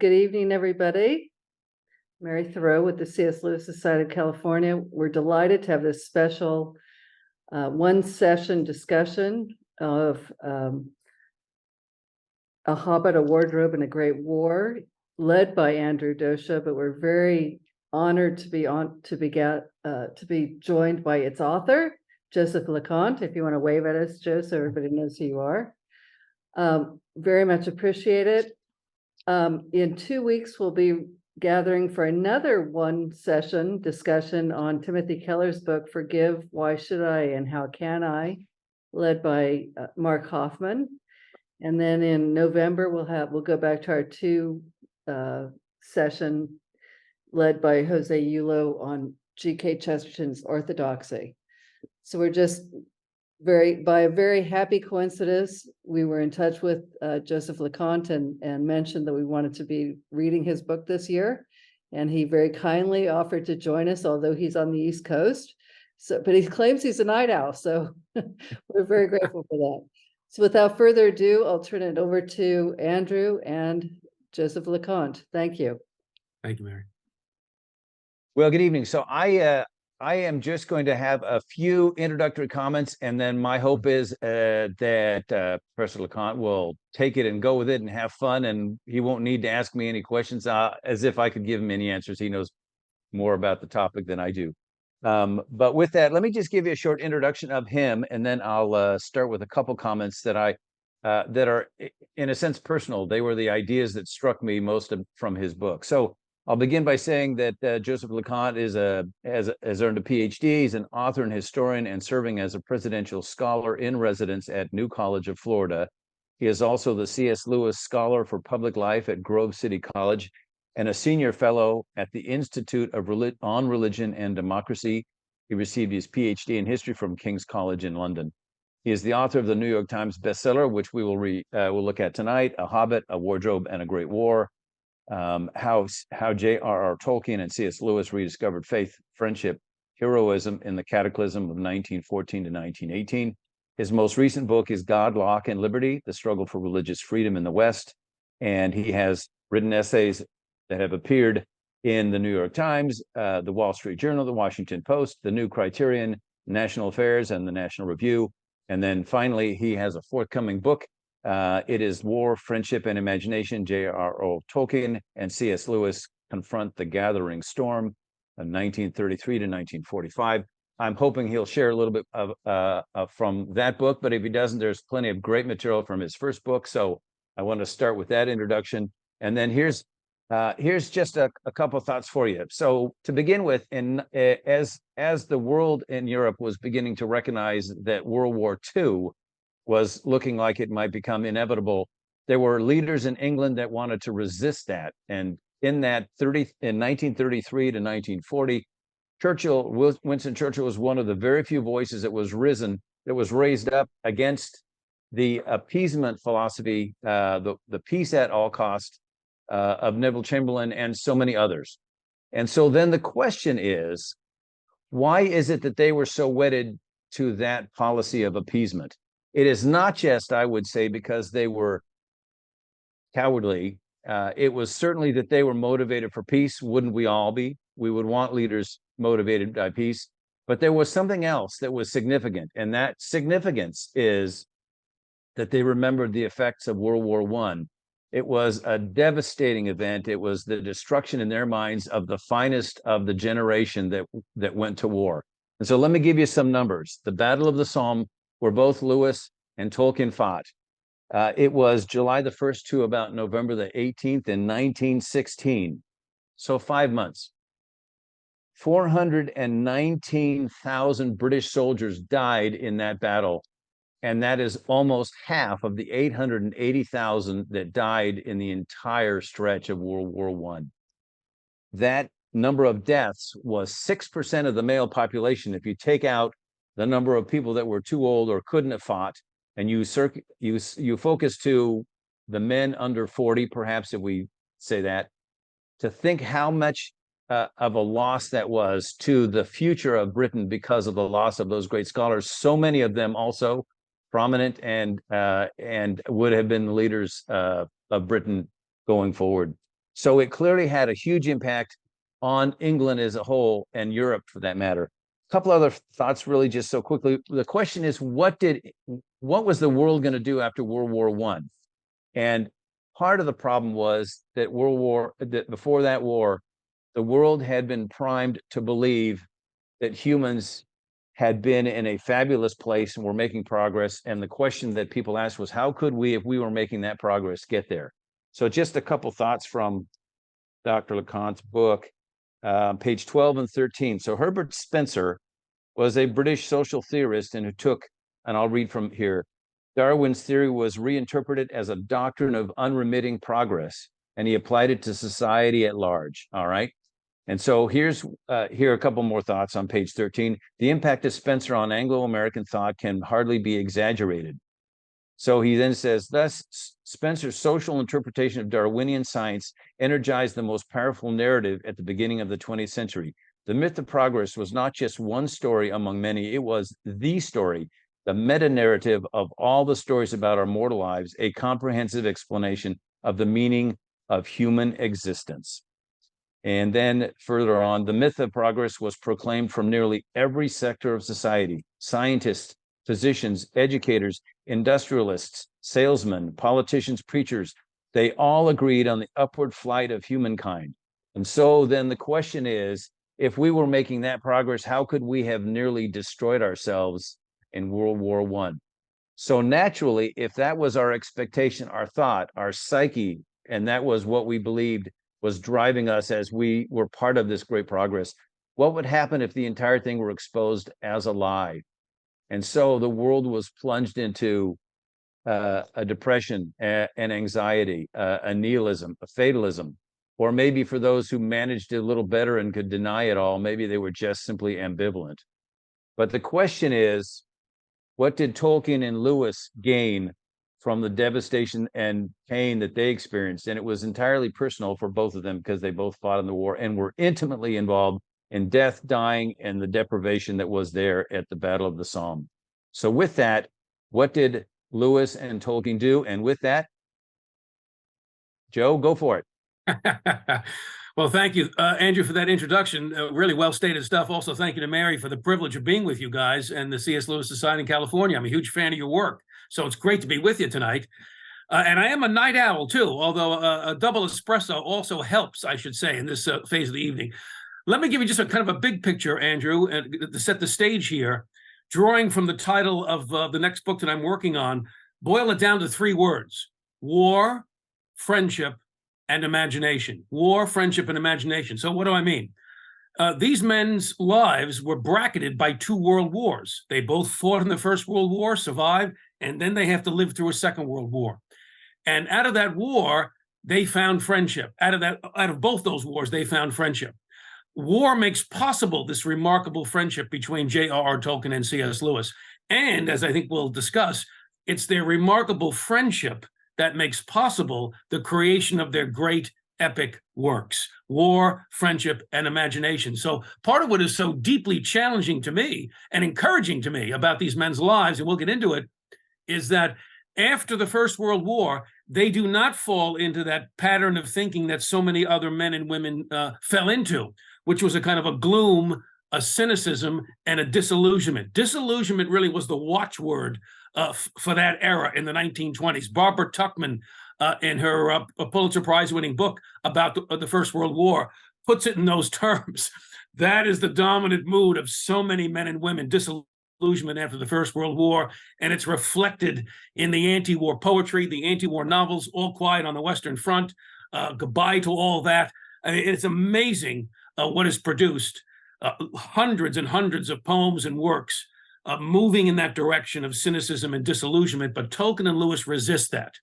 Good evening, everybody. Mary Thoreau with the C.S. Lewis Society of California. We're delighted to have this special one-session discussion of A Hobbit, a Wardrobe, and a Great War, led by Andrew Dosha. But we're very honored to be joined by its author, Joseph Loconte. If you want to wave at us, Joe, so everybody knows who you are. Very much appreciate it. In 2 weeks, we'll be gathering for another one-session discussion on Timothy Keller's book, Forgive, Why Should I, and How Can I, led by Mark Hoffman. And then in November, we'll go back to our session led by Jose Yulo on G.K. Chesterton's Orthodoxy. So we're just by a very happy coincidence, we were in touch with Joseph Loconte and mentioned that we wanted to be reading his book this year. And he very kindly offered to join us, although he's on the East Coast. But he claims he's a night owl. So we're very grateful for that. So without further ado, I'll turn it over to Andrew and Joseph Loconte. Thank you. Thank you, Mary. Well, good evening. So I am just going to have a few introductory comments, and then my hope is that Professor Loconte will take it and go with it and have fun, and he won't need to ask me any questions as if I could give him any answers. He knows more about the topic than I do. But with that, let me just give you a short introduction of him, and then I'll start with a couple comments that that are, in a sense, personal. They were the ideas that struck me most from his book. So I'll begin by saying that Joseph Loconte has earned a PhD. He's an author and historian and serving as a presidential scholar in residence at New College of Florida. He is also the C.S. Lewis Scholar for Public Life at Grove City College and a senior fellow at the Institute on Religion and Democracy. He received his PhD in history from King's College in London. He is the author of the New York Times bestseller, which we will look at tonight, A Hobbit, a Wardrobe, and a Great War. How J.R.R. Tolkien and C.S. Lewis rediscovered faith, friendship, heroism in the Cataclysm of 1914 to 1918. His most recent book is God, Locke, and Liberty, The Struggle for Religious Freedom in the West. And he has written essays that have appeared in the New York Times, the Wall Street Journal, the Washington Post, the New Criterion, National Affairs, and the National Review. And then finally, he has a forthcoming book. It is War, Friendship, and Imagination. J.R.R. Tolkien and C.S. Lewis confront the gathering storm of 1933 to 1945. I'm hoping he'll share a little bit from that book, but if he doesn't, there's plenty of great material from his first book. So I want to start with that introduction. And then here's just a couple of thoughts for you. So to begin with, as the world in Europe was beginning to recognize that World War II was looking like it might become inevitable, there were leaders in England that wanted to resist that. And in 1933 to 1940, Winston Churchill was one of the very few voices that was raised up against the appeasement philosophy, the peace at all cost of Neville Chamberlain and so many others. And so then the question is, why is it that they were so wedded to that policy of appeasement? It is not just, I would say, because they were cowardly. It was certainly that they were motivated for peace. Wouldn't we all be? We would want leaders motivated by peace. But there was something else that was significant. And that significance is that they remembered the effects of World War I. It was a devastating event. It was the destruction in their minds of the finest of the generation that went to war. And so let me give you some numbers. The Battle of the Somme, where both Lewis and Tolkien fought. It was July the 1st to about November the 18th in 1916. So 5 months. 419,000 British soldiers died in that battle. And that is almost half of the 880,000 that died in the entire stretch of World War I. That number of deaths was 6% of the male population. If you take out the number of people that were too old or couldn't have fought, and you focus to the men under 40, perhaps, if we say that, to think how much of a loss that was to the future of Britain because of the loss of those great scholars. So many of them also prominent and would have been the leaders of Britain going forward. So it clearly had a huge impact on England as a whole and Europe for that matter. A couple other thoughts really just so quickly. The question is, what was the world going to do after World War I? And part of the problem was that before that war, the world had been primed to believe that humans had been in a fabulous place and were making progress. And the question that people asked was, how could we, if we were making that progress, get there? So just a couple thoughts from Dr. Loconte's book, page 12 and 13. So Herbert Spencer was a British social theorist and who took, and I'll read from here, Darwin's theory was reinterpreted as a doctrine of unremitting progress, and he applied it to society at large. All right. And so here are a couple more thoughts on page 13. The impact of Spencer on Anglo-American thought can hardly be exaggerated. So he then says, thus, Spencer's social interpretation of Darwinian science energized the most powerful narrative at the beginning of the 20th century. The myth of progress was not just one story among many, it was the story, the meta-narrative of all the stories about our mortal lives, a comprehensive explanation of the meaning of human existence. And then further on, the myth of progress was proclaimed from nearly every sector of society. Scientists, physicians, educators, industrialists, salesmen, politicians, preachers, they all agreed on the upward flight of humankind. And so then the question is, if we were making that progress, how could we have nearly destroyed ourselves in World War I? So naturally, if that was our expectation, our thought, our psyche, and that was what we believed was driving us as we were part of this great progress, what would happen if the entire thing were exposed as a lie? And so the world was plunged into a depression, an anxiety, a nihilism, a fatalism, or maybe for those who managed it a little better and could deny it all, maybe they were just simply ambivalent. But the question is, what did Tolkien and Lewis gain from the devastation and pain that they experienced? And it was entirely personal for both of them because they both fought in the war and were intimately involved in death, dying, and the deprivation that was there at the Battle of the Somme. So with that, what did Lewis and Tolkien do? And with that, Joe, go for it. Well, thank you, Andrew, for that introduction. Really well-stated stuff. Also, thank you to Mary for the privilege of being with you guys and the C.S. Lewis Society in California. I'm a huge fan of your work, so it's great to be with you tonight. And I am a night owl, too, although a double espresso also helps, I should say, in this phase of the evening. Let me give you just a kind of a big picture, Andrew, to set the stage here. Drawing from the title of the next book that I'm working on, boil it down to 3 words: war, friendship, and imagination. War, friendship, and imagination. So what do I mean? These men's lives were bracketed by 2 world wars. They both fought in the First World War, survived, and then they have to live through a Second World War. And out of that war, they found friendship. Out of both those wars, they found friendship. War makes possible this remarkable friendship between J.R.R. Tolkien and C.S. Lewis. And as I think we'll discuss, it's their remarkable friendship that makes possible the creation of their great epic works: war, friendship, and imagination. So part of what is so deeply challenging to me and encouraging to me about these men's lives, and we'll get into it, is that after the First World War, they do not fall into that pattern of thinking that so many other men and women fell into, which was a kind of a gloom, a cynicism, and a disillusionment. Disillusionment really was the watchword for that era in the 1920s. Barbara Tuchman, in her Pulitzer Prize-winning book about the First World War, puts it in those terms. That is the dominant mood of so many men and women, disillusionment after the First World War, and it's reflected in the anti-war poetry, the anti-war novels, All Quiet on the Western Front, Goodbye to All That. I mean, it's amazing what is produced, hundreds and hundreds of poems and works moving in that direction of cynicism and disillusionment, but Tolkien and Lewis resist that.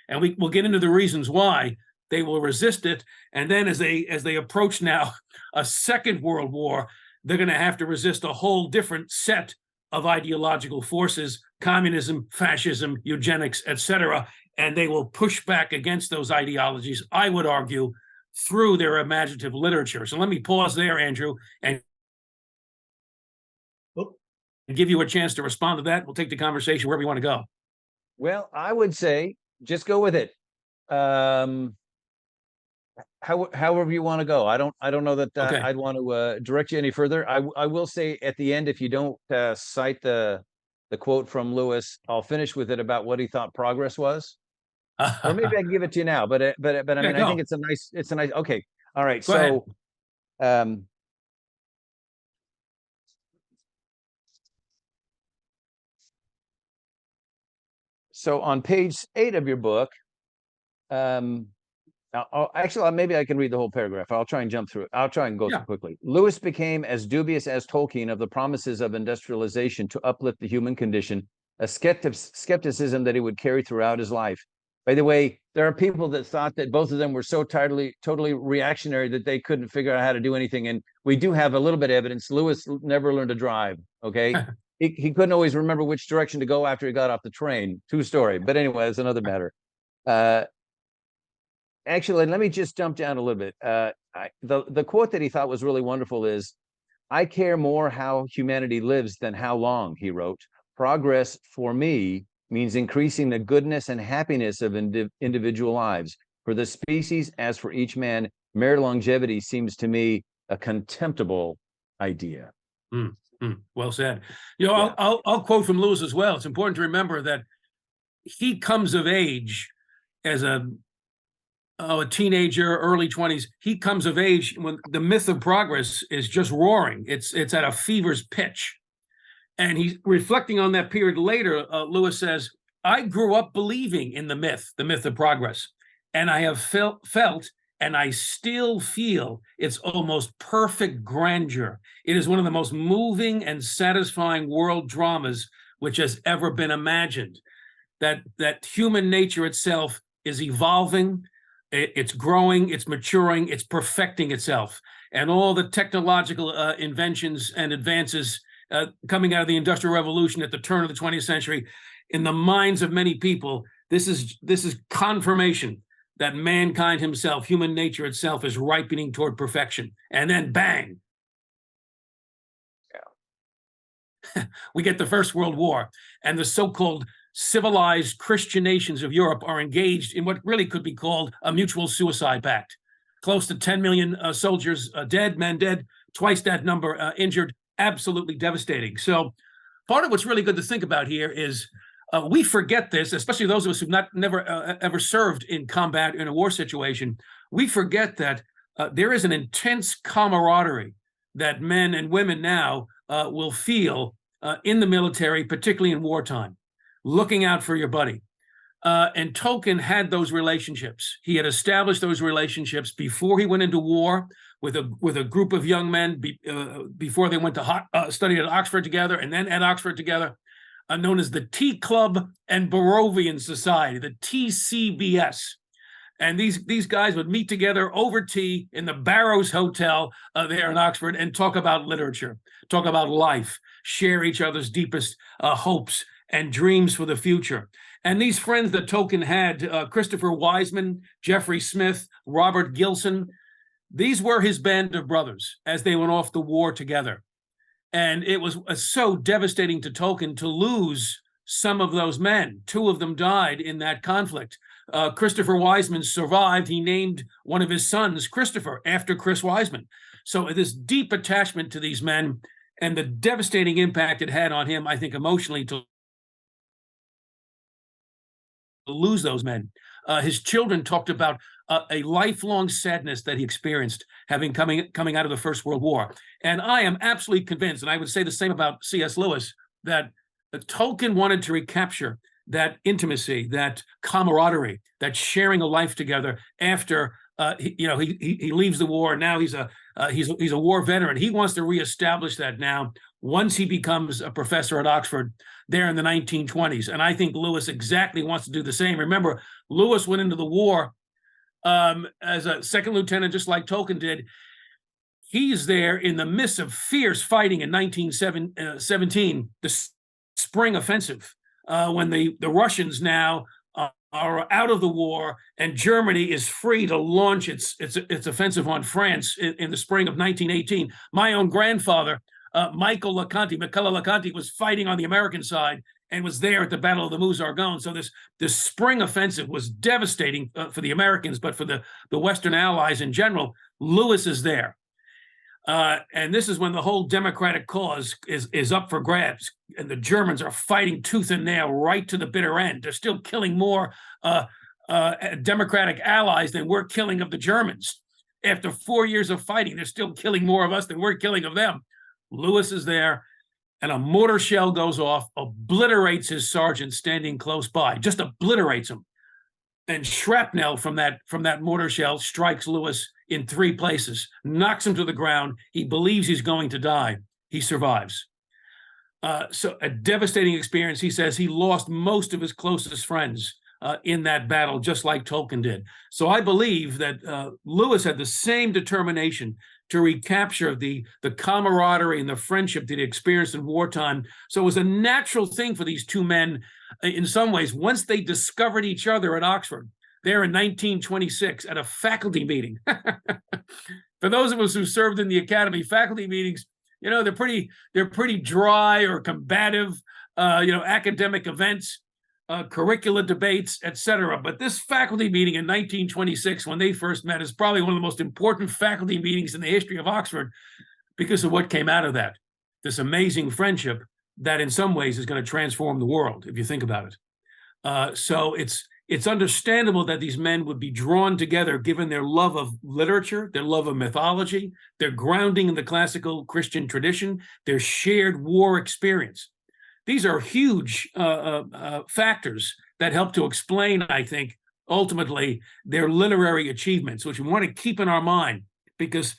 And we'll get into the reasons why they will resist it. And then as they approach now a Second World War, they're going to have to resist a whole different set of ideological forces: communism, fascism, eugenics, etc. And they will push back against those ideologies, I would argue, through their imaginative literature. So let me pause there, Andrew, and give you a chance to respond to that. We'll take the conversation wherever you want to go. Well, I would say just go with it. however you want to go. I don't know that Okay. I'd want to direct you any further. I will say at the end, if you don't cite the quote from Lewis, I'll finish with it about what he thought progress was. Or maybe I can give it to you now, but I Yeah, mean, I think go. it's a nice, okay. All right. Go ahead. Um, so on page 8 of your book, actually, maybe I can read the whole paragraph. I'll try and jump through it. I'll try and go Yeah. through quickly. Lewis became as dubious as Tolkien of the promises of industrialization to uplift the human condition, a skepticism that he would carry throughout his life. By the way, there are people that thought that both of them were so totally reactionary that they couldn't figure out how to do anything. And we do have a little bit of evidence. Lewis never learned to drive. Okay. He couldn't always remember which direction to go after he got off the train. True story. But anyway, that's another matter. Actually, let me just jump down a little bit. The quote that he thought was really wonderful is, "I care more how humanity lives than how long," he wrote. "Progress for me means increasing the goodness and happiness of individual lives. For the species, as for each man, mere longevity seems to me a contemptible idea." Well said. You know, Yeah. I'll quote from Lewis as well. It's important to remember that he comes of age as a teenager, early 20s. He comes of age when the myth of progress is just roaring. It's at a fever's pitch. And he's reflecting on that period later. Lewis says, "I grew up believing in the myth of progress, and I have felt and I still feel its almost perfect grandeur. It is one of the most moving and satisfying world dramas which has ever been imagined. That human nature itself is evolving, it's growing, it's maturing, it's perfecting itself. And all the technological inventions and advances coming out of the Industrial Revolution at the turn of the 20th century, in the minds of many people, this is confirmation that mankind himself, human nature itself, is ripening toward perfection. And then bang, we get the First World War, and the so-called civilized Christian nations of Europe are engaged in what really could be called a mutual suicide pact. Close to 10 million soldiers dead, men dead, twice that number injured, absolutely devastating. So part of what's really good to think about here is we forget this, especially those of us who've never ever served in combat in a war situation. We forget that there is an intense camaraderie that men and women now will feel in the military, particularly in wartime, looking out for your buddy. And Tolkien had those relationships. He had established those relationships before he went into war with a group of young men before they went to study at Oxford together, and then at Oxford together, known as the Tea Club and Barovian Society, the TCBS. And these guys would meet together over tea in the Barrows Hotel there in Oxford and talk about literature, talk about life, share each other's deepest hopes and dreams for the future. And these friends that Tolkien had, Christopher Wiseman, Jeffrey Smith, Robert Gilson, these were his band of brothers as they went off to war together. And it was so devastating to Tolkien to lose some of those men. Two of them died in that conflict. Christopher Wiseman survived. He named one of his sons Christopher after Chris Wiseman. So this deep attachment to these men and the devastating impact it had on him, I think, emotionally, to lose those men. His children talked about a lifelong sadness that he experienced coming out of the First World War. And I am absolutely convinced, and I would say the same about C.S. Lewis, that Tolkien wanted to recapture that intimacy, that camaraderie, that sharing a life together after he leaves the war. Now he's a war veteran. He wants to reestablish that now once he becomes a professor at Oxford there in the 1920s. And I think Lewis exactly wants to do the same. Remember, Lewis went into the war as a second lieutenant, just like Tolkien did. He's there in the midst of fierce fighting in 1917, the Spring Offensive, when the Russians now are out of the war and Germany is free to launch its offensive on France in the spring of 1918. My own grandfather, Michael Loconte was fighting on the American side, and was there at the Battle of the Meuse-Argonne. So this spring offensive was devastating for the Americans, but for the Western Allies in general. Lewis is there. And this is when the whole democratic cause is up for grabs, and the Germans are fighting tooth and nail right to the bitter end. They're still killing more democratic allies than we're killing of the Germans. After 4 years of fighting, they're still killing more of us than we're killing of them. Lewis is there, and a mortar shell goes off, obliterates his sergeant standing close by, just obliterates him. And shrapnel from that mortar shell strikes Lewis in 3 places, knocks him to the ground. He believes he's going to die. He survives. So a devastating experience. He says he lost most of his closest friends in that battle, just like Tolkien did. So I believe that Lewis had the same determination to recapture the camaraderie and the friendship that he experienced in wartime. So it was a natural thing for these two men, in some ways, once they discovered each other at Oxford, there in 1926 at a faculty meeting. For those of us who served in the academy, faculty meetings, they're pretty dry or combative, academic events, curricula debates, etc. But this faculty meeting in 1926, when they first met, is probably one of the most important faculty meetings in the history of Oxford because of what came out of that. This amazing friendship that in some ways is going to transform the world, if you think about it. So it's understandable that these men would be drawn together given their love of literature, their love of mythology, their grounding in the classical Christian tradition, their shared war experience. These are huge factors that help to explain, I think, ultimately their literary achievements, which we want to keep in our mind, because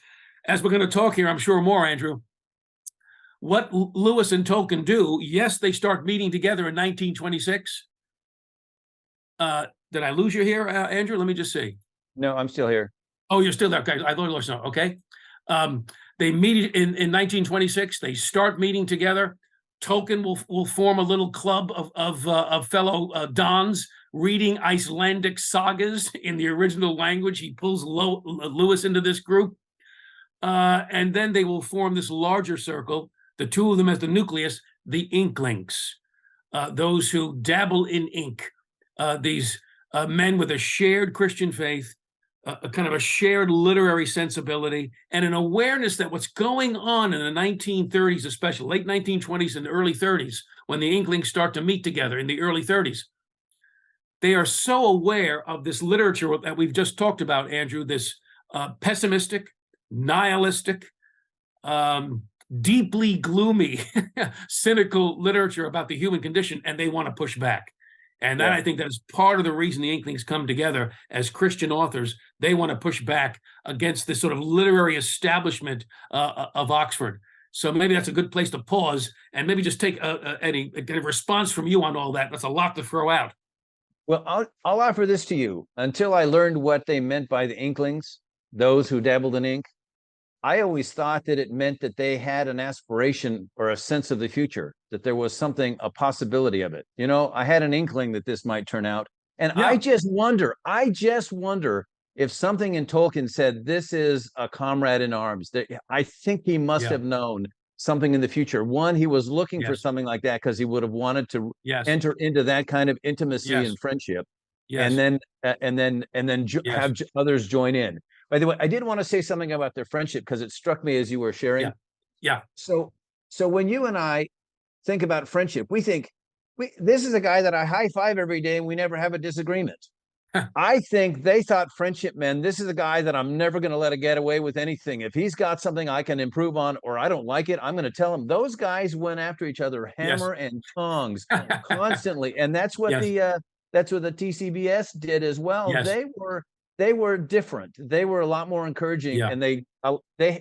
as we're going to talk here, I'm sure more, Andrew, what Lewis and Tolkien do, yes, they start meeting together in 1926. Did I lose you here, Andrew? Let me just see. No, I'm still here. Oh, you're still there. Okay, I thought you lost. Okay. They meet in 1926. They start meeting together. Tolkien will form a little club of fellow Dons reading Icelandic sagas in the original language. He pulls Lewis into this group. And then they will form this larger circle, the two of them as the nucleus, the Inklings, those who dabble in ink, these men with a shared Christian faith, a kind of a shared literary sensibility, and an awareness that what's going on in the 1930s, especially late 1920s and early 30s, when the Inklings start to meet together in the early 30s, they are so aware of this literature that we've just talked about, Andrew, this pessimistic, nihilistic, deeply gloomy, cynical literature about the human condition, and they want to push back. And that, I think, that is part of the reason the Inklings come together as Christian authors. They want to push back against this sort of literary establishment of Oxford. So maybe that's a good place to pause and maybe just take get a response from you on all that. That's a lot to throw out. Well, I'll offer this to you. Until I learned what they meant by the Inklings, those who dabbled in ink, I always thought that it meant that they had an aspiration or a sense of the future, that there was something, a possibility of it. I had an inkling that this might turn out. And I just wonder if something in Tolkien said, this is a comrade in arms. I think he must have known something in the future. One, he was looking for something like that because he would have wanted to enter into that kind of intimacy and friendship. And then have others join in. By the way, I did want to say something about their friendship because it struck me as you were sharing. Yeah. So when you and I think about friendship, we think this is a guy that I high five every day and we never have a disagreement. I think they thought friendship meant this is a guy that I'm never going to let get away with anything. If he's got something I can improve on or I don't like it, I'm going to tell him. Those guys went after each other hammer and tongs constantly, and that's what the TCBS did as well. They were different. They were a lot more encouraging, and they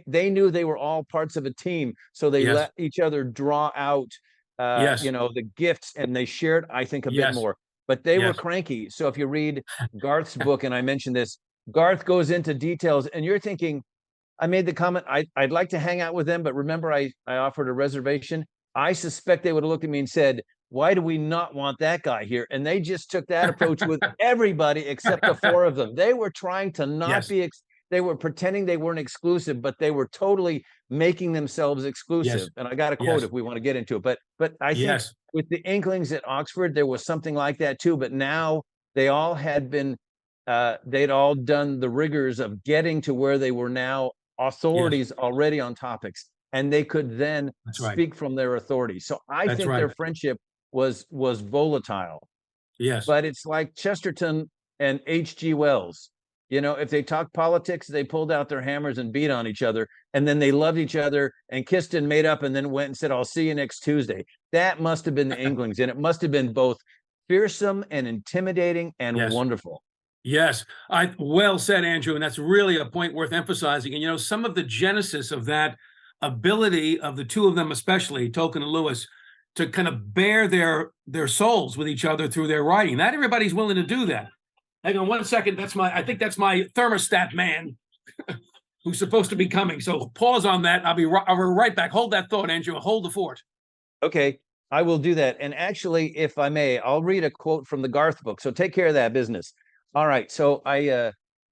knew they were all parts of a team, so they let each other draw out the gifts, and they shared, I think, a bit more. But they were cranky. So if you read Garth's book, and I mentioned this, Garth goes into details, and you're thinking, I made the comment, I'd like to hang out with them, but remember I offered a reservation. I suspect they would have looked at me and said, why do we not want that guy here? And they just took that approach with everybody except the four of them. They were trying to not be pretending they weren't exclusive, but they were totally making themselves exclusive. Yes. And I got a Yes. quote if we want to get into it. But I think Yes. with the Inklings at Oxford, there was something like that too. But now they all had been, they'd all done the rigors of getting to where they were now authorities already on topics, and they could then That's right. speak from their authority. So I That's think right. their friendship was volatile. Yes. But it's like Chesterton and H.G. Wells. You know, if they talked politics, they pulled out their hammers and beat on each other, and then they loved each other and kissed and made up, and then went and said, "I'll see you next Tuesday." That must have been the Inklings, and it must have been both fearsome and intimidating and Yes. wonderful. Yes, well said, Andrew, and that's really a point worth emphasizing. And you know, some of the genesis of that ability of the two of them, especially Tolkien and Lewis, to kind of bare their souls with each other through their writing. Not everybody's willing to do that. Hang on 1 second. I think that's my thermostat man who's supposed to be coming. So pause on that. I'll be right back. Hold that thought, Andrew. Hold the fort. Okay, I will do that. And actually, if I may, I'll read a quote from the Garth book. So take care of that business. All right. So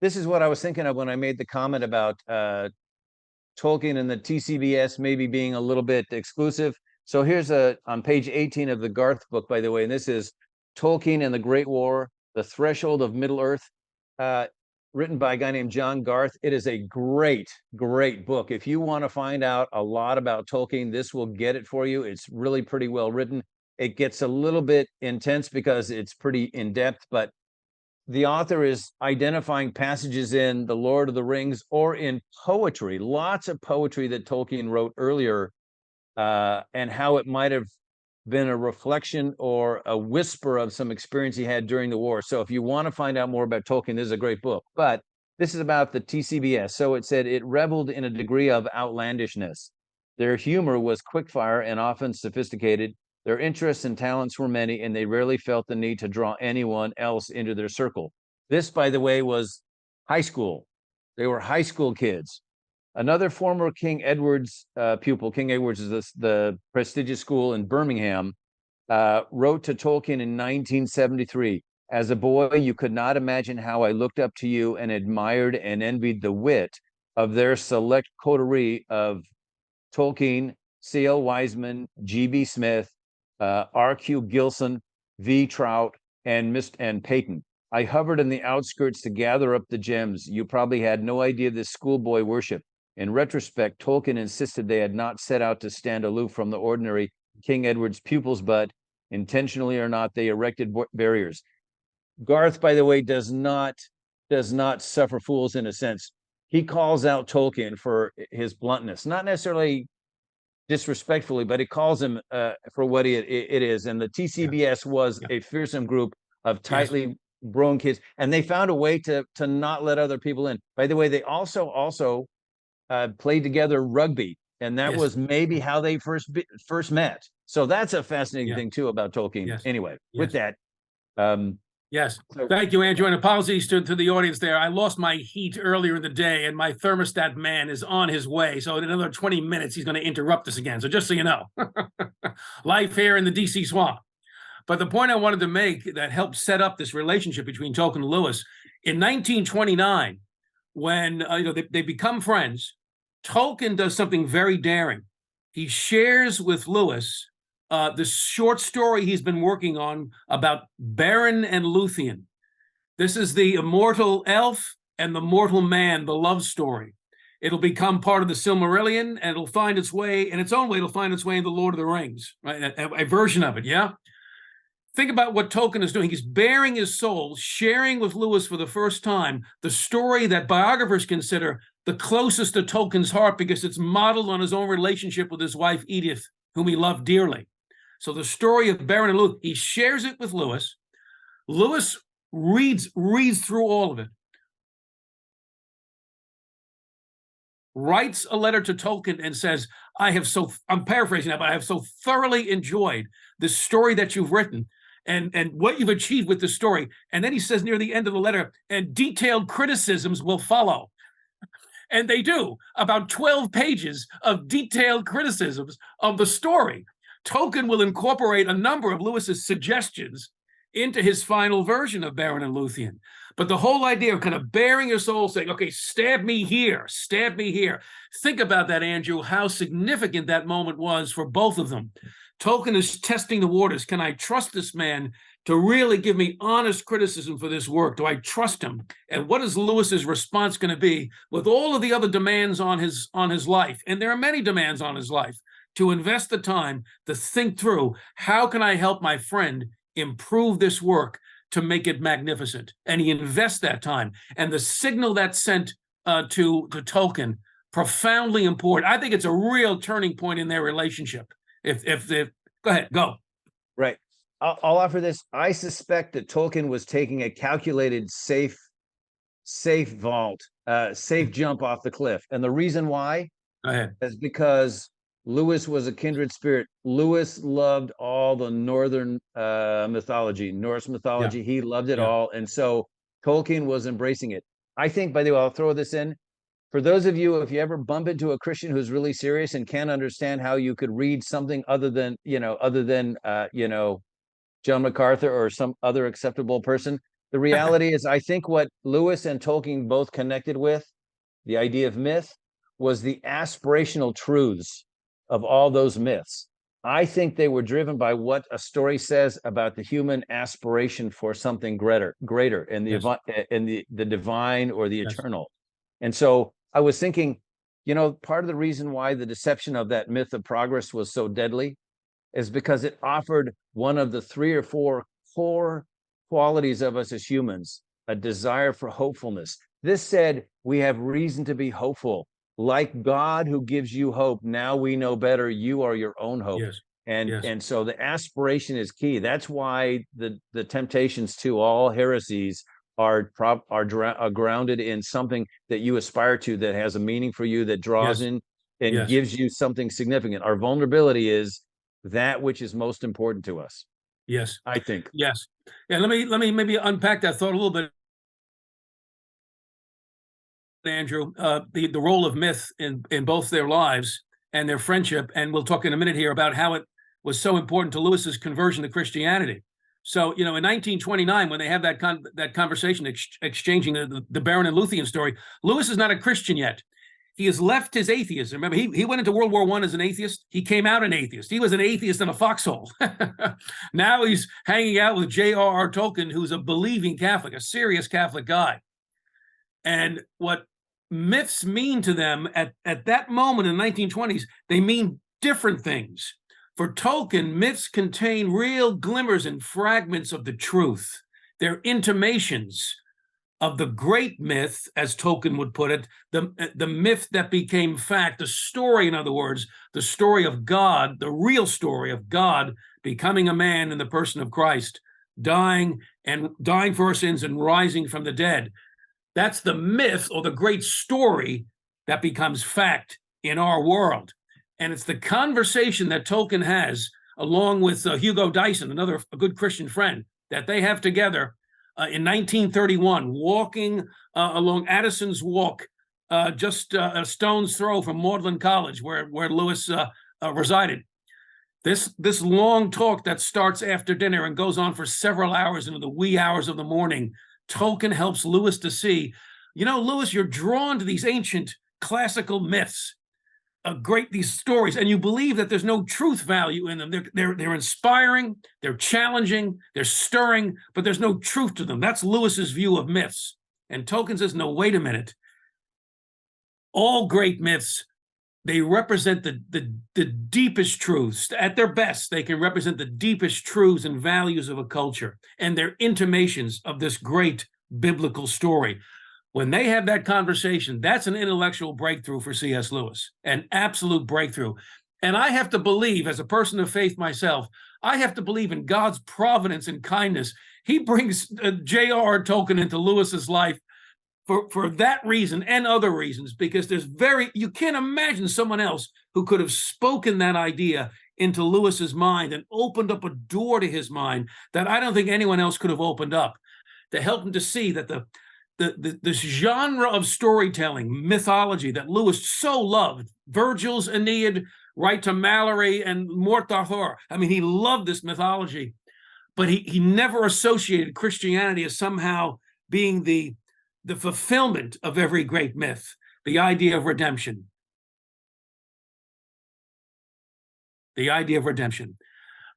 this is what I was thinking of when I made the comment about Tolkien and the TCBS maybe being a little bit exclusive. So here's on page 18 of the Garth book, by the way, and this is Tolkien and the Great War, The Threshold of Middle-earth, written by a guy named John Garth. It is a great, great book. If you want to find out a lot about Tolkien, this will get it for you. It's really pretty well written. It gets a little bit intense because it's pretty in-depth, but the author is identifying passages in The Lord of the Rings or in poetry, lots of poetry that Tolkien wrote earlier, and how it might have been a reflection or a whisper of some experience he had during the war. So if you want to find out more about Tolkien, this is a great book. But this is about the TCBS. So it said it reveled in a degree of outlandishness. Their humor was quickfire and often sophisticated. Their interests and talents were many, and they rarely felt the need to draw anyone else into their circle. This, by the way, was high school. They were high school kids. Another former King Edward's pupil, King Edward's is the prestigious school in Birmingham, wrote to Tolkien in 1973, "As a boy, you could not imagine how I looked up to you and admired and envied the wit of their select coterie of Tolkien, C.L. Wiseman, G.B. Smith, R.Q. Gilson, V. Trout, and Peyton. I hovered in the outskirts to gather up the gems. You probably had no idea of this schoolboy worship. In retrospect, Tolkien insisted they had not set out to stand aloof from the ordinary King Edward's pupils, but intentionally or not, they erected barriers." Garth, by the way, does not suffer fools in a sense. He calls out Tolkien for his bluntness, not necessarily disrespectfully, but he calls him for what it is. And the TCBS was a fearsome group of tightly grown kids, and they found a way to not let other people in. By the way, they also played together rugby, and that was maybe how they first met. So that's a fascinating thing too about Tolkien. Anyway, with that, yes. Thank you, Andrew. And apologies to the audience there. I lost my heat earlier in the day, and my thermostat man is on his way. So in another 20 minutes, he's going to interrupt us again. So just so you know, life here in the DC swamp. But the point I wanted to make that helped set up this relationship between Tolkien and Lewis, in 1929, when they become friends, Tolkien does something very daring. He shares with Lewis this short story he's been working on about Beren and Luthien. This is the immortal elf and the mortal man, the love story. It'll become part of the Silmarillion, and it'll find its way, in its own way, it'll find its way in the Lord of the Rings, right? A version of it, yeah? Think about what Tolkien is doing. He's bearing his soul, sharing with Lewis for the first time the story that biographers consider the closest to Tolkien's heart because it's modeled on his own relationship with his wife, Edith, whom he loved dearly. So the story of Beren and Luthien, he shares it with Lewis. Lewis reads through all of it, writes a letter to Tolkien and says, I'm paraphrasing that, but I have so thoroughly enjoyed this story that you've written and what you've achieved with the story. And then he says near the end of the letter, and detailed criticisms will follow. And they do, about 12 pages of detailed criticisms of the story. Tolkien will incorporate a number of Lewis's suggestions into his final version of Beren and Luthien. But the whole idea of kind of bearing your soul, saying, okay, stab me here, stab me here. Think about that, Andrew, how significant that moment was for both of them. Tolkien is testing the waters. Can I trust this man to really give me honest criticism for this work? Do I trust him? And what is Lewis's response going to be with all of the other demands on his life? And there are many demands on his life. To invest the time to think through, how can I help my friend improve this work to make it magnificent? And he invests that time. And the signal that sent to Tolkien, profoundly important. I think it's a real turning point in their relationship. If go ahead, go. Right. I'll offer this. I suspect that Tolkien was taking a calculated safe vault, safe jump off the cliff. And the reason why Go ahead. is because Lewis was a kindred spirit. Lewis loved all the northern mythology, Norse mythology. Yeah. He loved it Yeah. all. And so Tolkien was embracing it. I think, by the way, I'll throw this in. For those of you, if you ever bump into a Christian who's really serious and can't understand how you could read something other than John MacArthur or some other acceptable person, the reality is, I think what Lewis and Tolkien both connected with, the idea of myth, was the aspirational truths of all those myths. I think they were driven by what a story says about the human aspiration for something greater, and Yes. the divine or the Yes. eternal. And so I was thinking, part of the reason why the deception of that myth of progress was so deadly is because it offered one of the 3 or 4 core qualities of us as humans, a desire for hopefulness. This said, we have reason to be hopeful. Like God who gives you hope, now we know better, you are your own hope. Yes. And Yes. and so the aspiration is key. That's why the temptations to all heresies are grounded in something that you aspire to, that has a meaning for you, that draws Yes. in and Yes. gives you something significant. Our vulnerability is that which is most important to us, Yes. I think. Yes. Yeah, let me maybe unpack that thought a little bit, Andrew. The role of myth in both their lives and their friendship, and we'll talk in a minute here about how it was so important to Lewis's conversion to Christianity. So, in 1929, when they have that conversation exchanging the Baron and Luthien story, Lewis is not a Christian yet. He has left his atheism. Remember, he went into World War I as an atheist. He came out an atheist. He was an atheist in a foxhole. Now he's hanging out with J.R.R. Tolkien, who's a believing Catholic, a serious Catholic guy. And what myths mean to them at that moment in the 1920s, they mean different things. For Tolkien, myths contain real glimmers and fragments of the truth. They're intimations of the great myth, as Tolkien would put it, the myth that became fact, the story, in other words, the story of God, the real story of God becoming a man in the person of Christ, dying for our sins and rising from the dead. That's the myth, or the great story, that becomes fact in our world. And it's the conversation that Tolkien has, along with Hugo Dyson, a good Christian friend, that they have together in 1931, walking along Addison's Walk, just a stone's throw from Magdalen College, where Lewis resided. This long talk that starts after dinner and goes on for several hours into the wee hours of the morning, Tolkien helps Lewis to see, Lewis, you're drawn to these ancient classical myths, these stories, and you believe that there's no truth value in them. They're inspiring, they're challenging, they're stirring, but there's no truth to them. That's Lewis's view of myths. And Tolkien says, no, wait a minute. All great myths, they represent the deepest truths. At their best, they can represent the deepest truths and values of a culture, and they're intimations of this great biblical story. When they have that conversation, that's an intellectual breakthrough for C.S. Lewis, an absolute breakthrough. And I have to believe, as a person of faith myself, I have to believe in God's providence and kindness. He brings J.R.R. Tolkien into Lewis's life for that reason and other reasons, because you can't imagine someone else who could have spoken that idea into Lewis's mind and opened up a door to his mind that I don't think anyone else could have opened up, to help him to see that this genre of storytelling, mythology, that Lewis so loved, Virgil's Aeneid, right to Malory and Mort Arthur. I mean, he loved this mythology, but he never associated Christianity as somehow being the fulfillment of every great myth, the idea of redemption. The idea of redemption.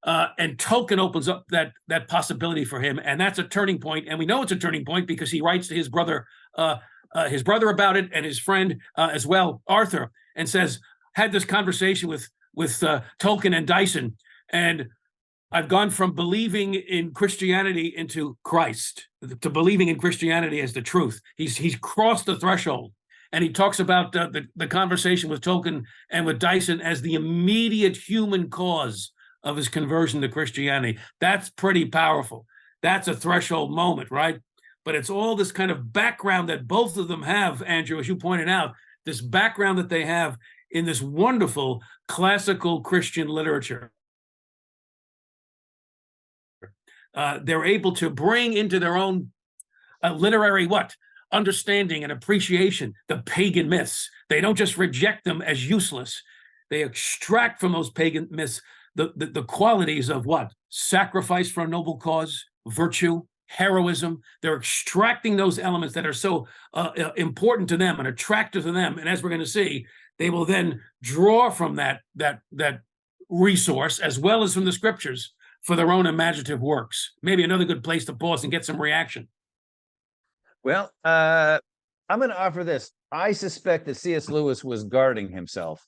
And Tolkien opens up that possibility for him, and that's a turning point. And we know it's a turning point because he writes to his brother about it, and his friend as well, Arthur, and says, had this conversation with Tolkien and Dyson, and I've gone from believing in Christianity into Christ, to believing in Christianity as the truth. He's crossed the threshold. And he talks about the conversation with Tolkien and with Dyson as the immediate human cause of his conversion to Christianity. That's pretty powerful. That's a threshold moment, right? But it's all this kind of background that both of them have, Andrew, as you pointed out, this background that they have in this wonderful classical Christian literature. They're able to bring into their own literary understanding and appreciation the pagan myths. They don't just reject them as useless. They extract from those pagan myths the qualities of sacrifice for a noble cause, virtue, heroism. They're extracting those elements that are so important to them and attractive to them. And as we're going to see, they will then draw from that resource, as well as from the scriptures, for their own imaginative works. Maybe another good place to pause and get some reaction. Well, I'm going to offer this. I suspect that C.S. Lewis was guarding himself.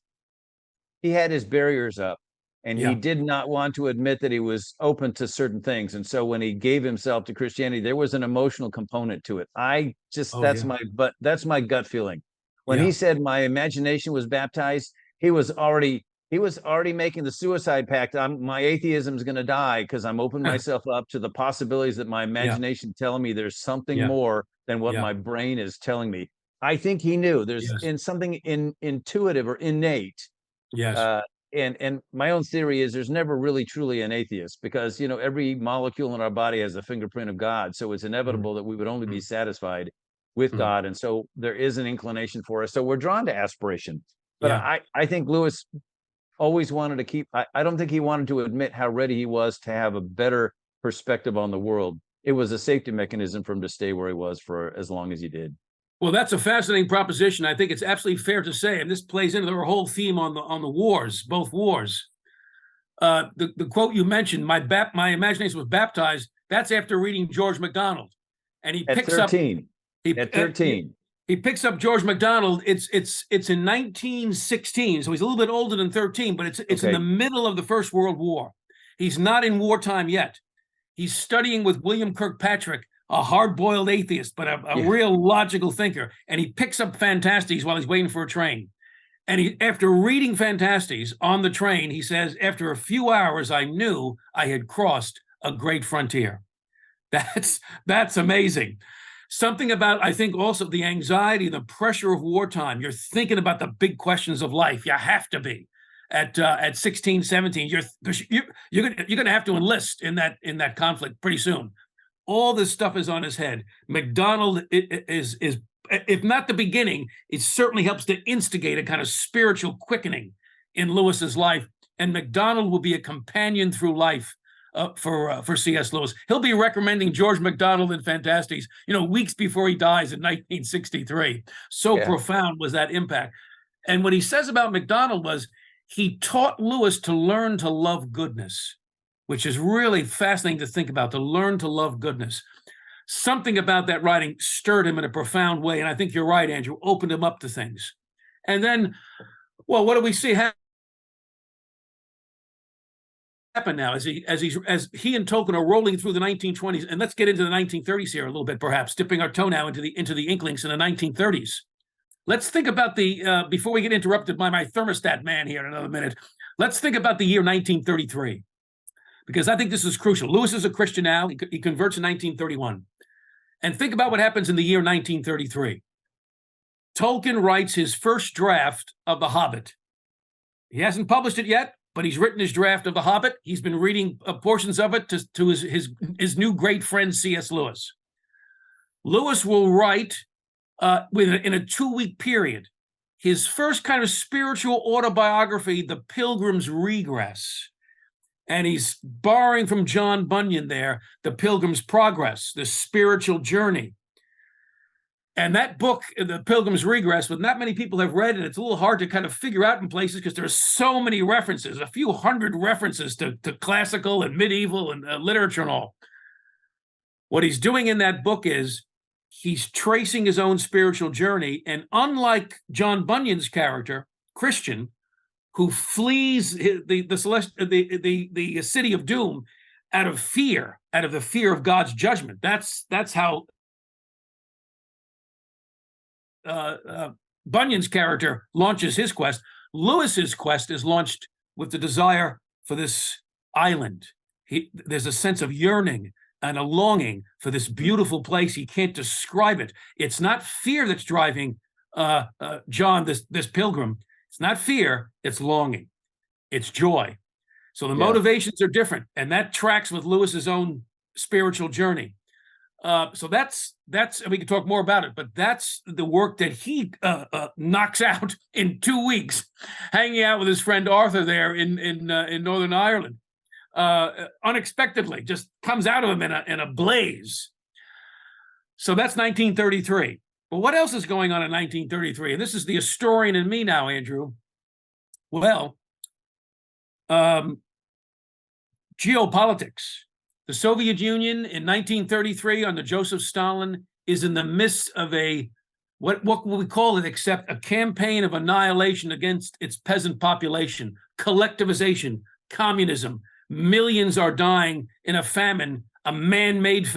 He had his barriers up, and he did not want to admit that he was open to certain things. And so when he gave himself to Christianity, there was an emotional component to it. That's my gut feeling. When he said my imagination was baptized, he was already making the suicide pact. My atheism is going to die because I'm opening myself up to the possibilities that my imagination telling me there's something more than what my brain is telling me. I think he knew there's in something intuitive or innate. Yes. And my own theory is there's never really truly an atheist, because every molecule in our body has a fingerprint of God. So it's inevitable that we would only be satisfied with God. And so there is an inclination for us. So we're drawn to aspiration. But I think Lewis always wanted to keep, I don't think he wanted to admit how ready he was to have a better perspective on the world. It was a safety mechanism for him to stay where he was for as long as he did. Well, that's a fascinating proposition. I think it's absolutely fair to say, and this plays into our whole theme on the wars, both wars. The quote you mentioned, my imagination was baptized, that's after reading George MacDonald. And he picks up... At 13. He picks up George MacDonald. It's in 1916, so he's a little bit older than 13, but it's in the middle of the First World War. He's not in wartime yet. He's studying with William Kirkpatrick, a hard-boiled atheist, but a real logical thinker. And he picks up Fantastes while he's waiting for a train. And after reading Fantastes on the train, he says, after a few hours, I knew I had crossed a great frontier. That's amazing. Something about, I think, also the anxiety, the pressure of wartime. You're thinking about the big questions of life. You have to be at 16, 17. You're going to have to enlist in that conflict pretty soon. All this stuff is on his head. MacDonald is if not the beginning, it certainly helps to instigate a kind of spiritual quickening in Lewis's life. And MacDonald will be a companion through life for C.S. Lewis. He'll be recommending George MacDonald in Fantastes, weeks before he dies in 1963. So profound was that impact. And what he says about MacDonald was he taught Lewis to learn to love goodness, which is really fascinating to think about, to learn to love goodness. Something about that writing stirred him in a profound way. And I think you're right, Andrew, opened him up to things. And then, well, what do we see happen now as he and Tolkien are rolling through the 1920s? And let's get into the 1930s here a little bit, perhaps dipping our toe now into the inklings in the 1930s. Let's think about before we get interrupted by my thermostat man here in another minute, let's think about the year 1933, because I think this is crucial. Lewis is a Christian now. He converts in 1931. And think about what happens in the year 1933. Tolkien writes his first draft of The Hobbit. He hasn't published it yet, but he's written his draft of The Hobbit. He's been reading portions of it to his new great friend, C.S. Lewis. Lewis will write in a 2-week period his first kind of spiritual autobiography, The Pilgrim's Regress. And he's borrowing from John Bunyan there, The Pilgrim's Progress, the spiritual journey. And that book, The Pilgrim's Regress, but not many people have read it. It's a little hard to kind of figure out in places because there's so many references, a few hundred references to classical and medieval and literature and all. What he's doing in that book is he's tracing his own spiritual journey. And unlike John Bunyan's character, Christian, who flees the city of doom out of the fear of God's judgment. That's how Bunyan's character launches his quest. Lewis's quest is launched with the desire for this island. There's a sense of yearning and a longing for this beautiful place. He can't describe it. It's not fear that's driving John, this pilgrim. It's not fear, it's longing. It's joy. So the motivations are different, and that tracks with Lewis's own spiritual journey. So that's and we can talk more about it, but that's the work that he knocks out in 2 weeks, hanging out with his friend Arthur there in Northern Ireland. Unexpectedly, just comes out of him in a blaze. So that's 1933. But what else is going on in 1933? And this is the historian in me now, Andrew. Well, geopolitics. The Soviet Union in 1933 under Joseph Stalin is in the midst of what will we call it except a campaign of annihilation against its peasant population, collectivization, communism. Millions are dying in a famine, a man-made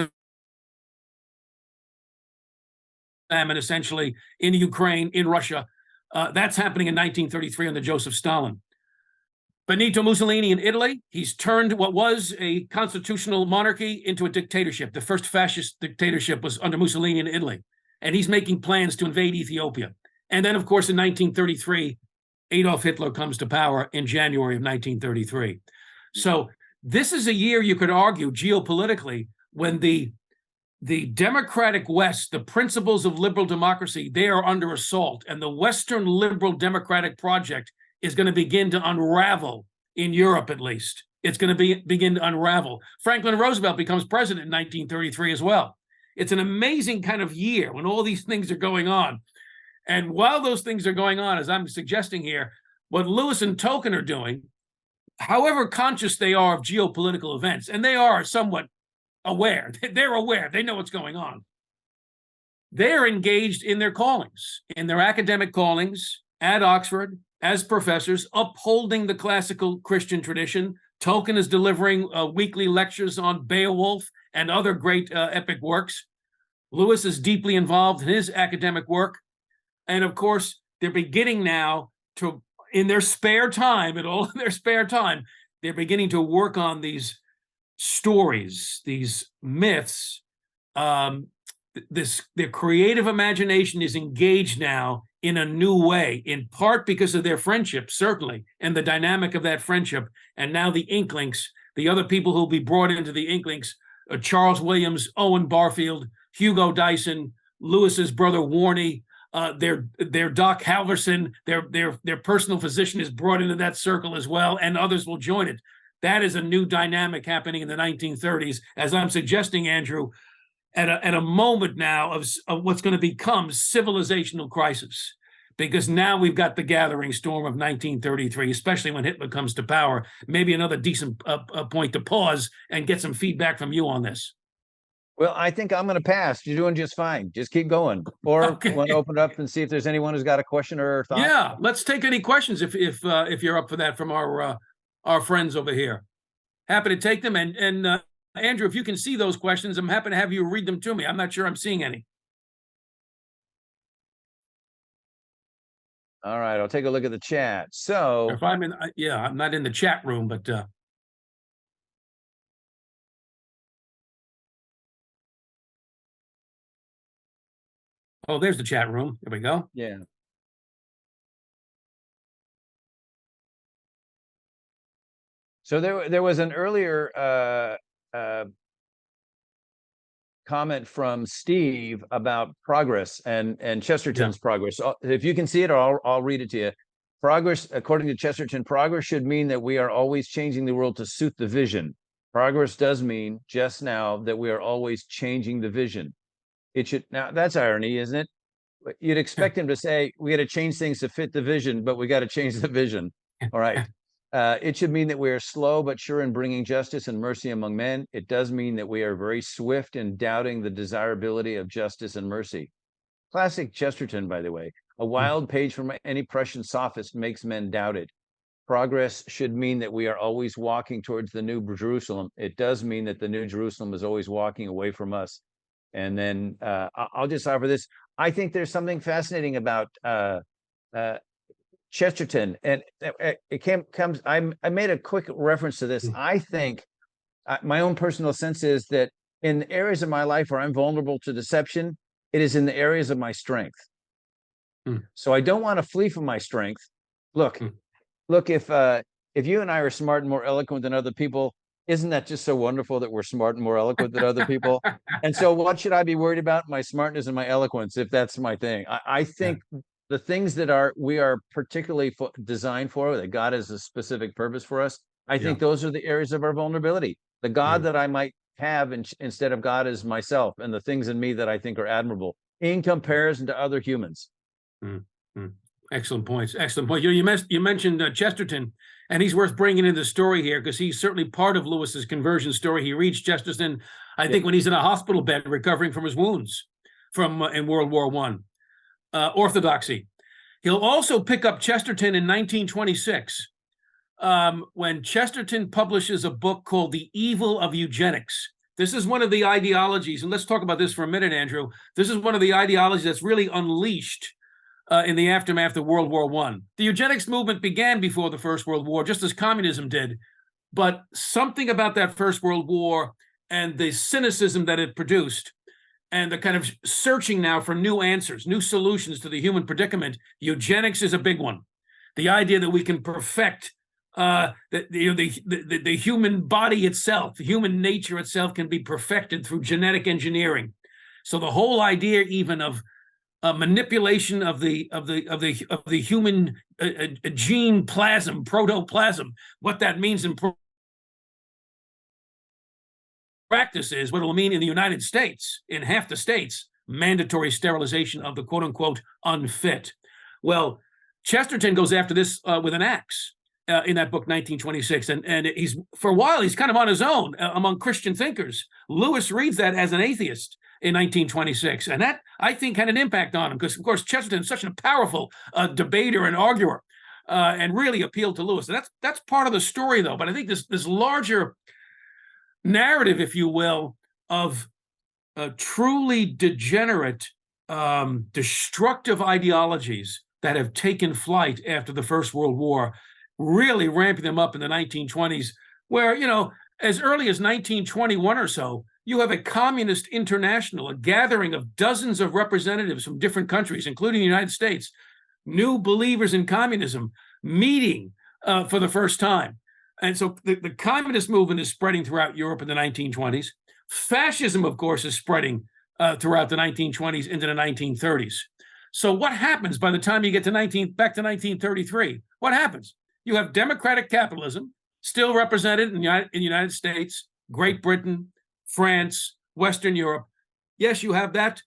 famine, essentially, in Ukraine, in Russia. That's happening in 1933 under Joseph Stalin. Benito Mussolini in Italy, he's turned what was a constitutional monarchy into a dictatorship. The first fascist dictatorship was under Mussolini in Italy, and he's making plans to invade Ethiopia. And then, of course, in 1933, Adolf Hitler comes to power in January of 1933. So this is a year, you could argue, geopolitically, when the democratic West, the principles of liberal democracy, they are under assault, and the Western liberal democratic project is going to begin to unravel in Europe, at least. It's going to begin to unravel. Franklin Roosevelt becomes president in 1933 as well. It's an amazing kind of year when all these things are going on. And while those things are going on, as I'm suggesting here, what Lewis and Tolkien are doing, however conscious they are of geopolitical events, and they are somewhat aware, they're aware, they know what's going on. They're engaged in their callings, in their academic callings at Oxford, as professors, upholding the classical Christian tradition. Tolkien is delivering weekly lectures on Beowulf and other great epic works. Lewis is deeply involved in his academic work. And of course, they're beginning now to, in their spare time, they're beginning to work on these stories, these myths. Their creative imagination is engaged now in a new way, in part because of their friendship, certainly, and the dynamic of that friendship. And now the Inklings, the other people who will be brought into the Inklings, Charles Williams, Owen Barfield, Hugo Dyson, Lewis's brother Warney, their Doc Halverson, their personal physician is brought into that circle as well, and others will join it. That is a new dynamic happening in the 1930s, as I'm suggesting, Andrew, at a moment now of what's going to become civilizational crisis, because now we've got the gathering storm of 1933, especially when Hitler comes to power. Maybe another decent point to pause and get some feedback from you on this. Well, I think I'm going to pass. You're doing just fine. Just keep going. Or Okay. want to open it up and see if there's anyone who's got a question or thought? Yeah, let's take any questions if you're up for that from our friends over here. Happy to take them. And Andrew, if you can see those questions, I'm happy to have you read them to me. I'm not sure I'm seeing any. All right, I'll take a look at the chat. So If I'm I'm not in the chat room, but oh, there's the chat room. There we go. yeah. So there was an earlier comment from Steve about progress and Chesterton's progress. So if you can see it, or I'll read it to you. Progress, according to Chesterton, progress should mean that we are always changing the world to suit the vision. Progress does mean just now that we are always changing the vision. It should, now that's irony, isn't it? You'd expect him to say, we got to change things to fit the vision, but we got to change the vision. All right. It should mean that we are slow but sure in bringing justice and mercy among men. It does mean that we are very swift in doubting the desirability of justice and mercy. Classic Chesterton, by the way. A wild page from any Prussian sophist makes men doubt it. Progress should mean that we are always walking towards the new Jerusalem. It does mean that the new Jerusalem is always walking away from us. And then I'll just offer this. I think there's something fascinating about Chesterton, and it comes. I made a quick reference to this. I think my own personal sense is that in the areas of my life where I'm vulnerable to deception, it is in the areas of my strength. So I don't want to flee from my strength. Look, if you and I are smart and more eloquent than other people, isn't that just so wonderful that we're smart and more eloquent than other people? And so what should I be worried about? My smartness and my eloquence, if that's my thing. I think the things that we are particularly designed for, that God has a specific purpose for us, I think those are the areas of our vulnerability. The God that I might have instead of God is myself, and the things in me that I think are admirable in comparison to other humans. Excellent points. Excellent point. You mentioned Chesterton, and he's worth bringing into the story here because he's certainly part of Lewis's conversion story. He reached Chesterton, I think, when he's in a hospital bed recovering from his wounds from in World War I. Orthodoxy. He'll also pick up Chesterton in 1926 when Chesterton publishes a book called The Evil of Eugenics. This is one of the ideologies, and let's talk about this for a minute, Andrew. This is one of the ideologies that's really unleashed in the aftermath of World War I. The eugenics movement began before the First World War, just as communism did. But something about that First World War and the cynicism that it produced and the kind of searching now for new answers, new solutions to the human predicament, eugenics is a big one. The idea that we can perfect the human body itself, the human nature itself can be perfected through genetic engineering. So the whole idea even of manipulation of the human gene plasm, protoplasm, what that means in practice is what it'll mean in the United States, in half the states, mandatory sterilization of the quote unquote unfit. Well, Chesterton goes after this with an axe in that book, 1926. And he's, for a while, he's kind of on his own among Christian thinkers. Lewis reads that as an atheist in 1926. And that, I think, had an impact on him because, of course, Chesterton is such a powerful debater and arguer and really appealed to Lewis. And that's part of the story, though. But I think this larger narrative, if you will, of truly degenerate, destructive ideologies that have taken flight after the First World War, really ramping them up in the 1920s, where, you know, as early as 1921 or so, you have a communist international, a gathering of dozens of representatives from different countries, including the United States, new believers in communism, meeting for the first time. And so the communist movement is spreading throughout Europe in the 1920s. Fascism, of course, is spreading throughout the 1920s into the 1930s. So what happens by the time you get to back to 1933? What happens? You have democratic capitalism still represented in the United States, Great Britain, France, Western Europe. Yes, you have that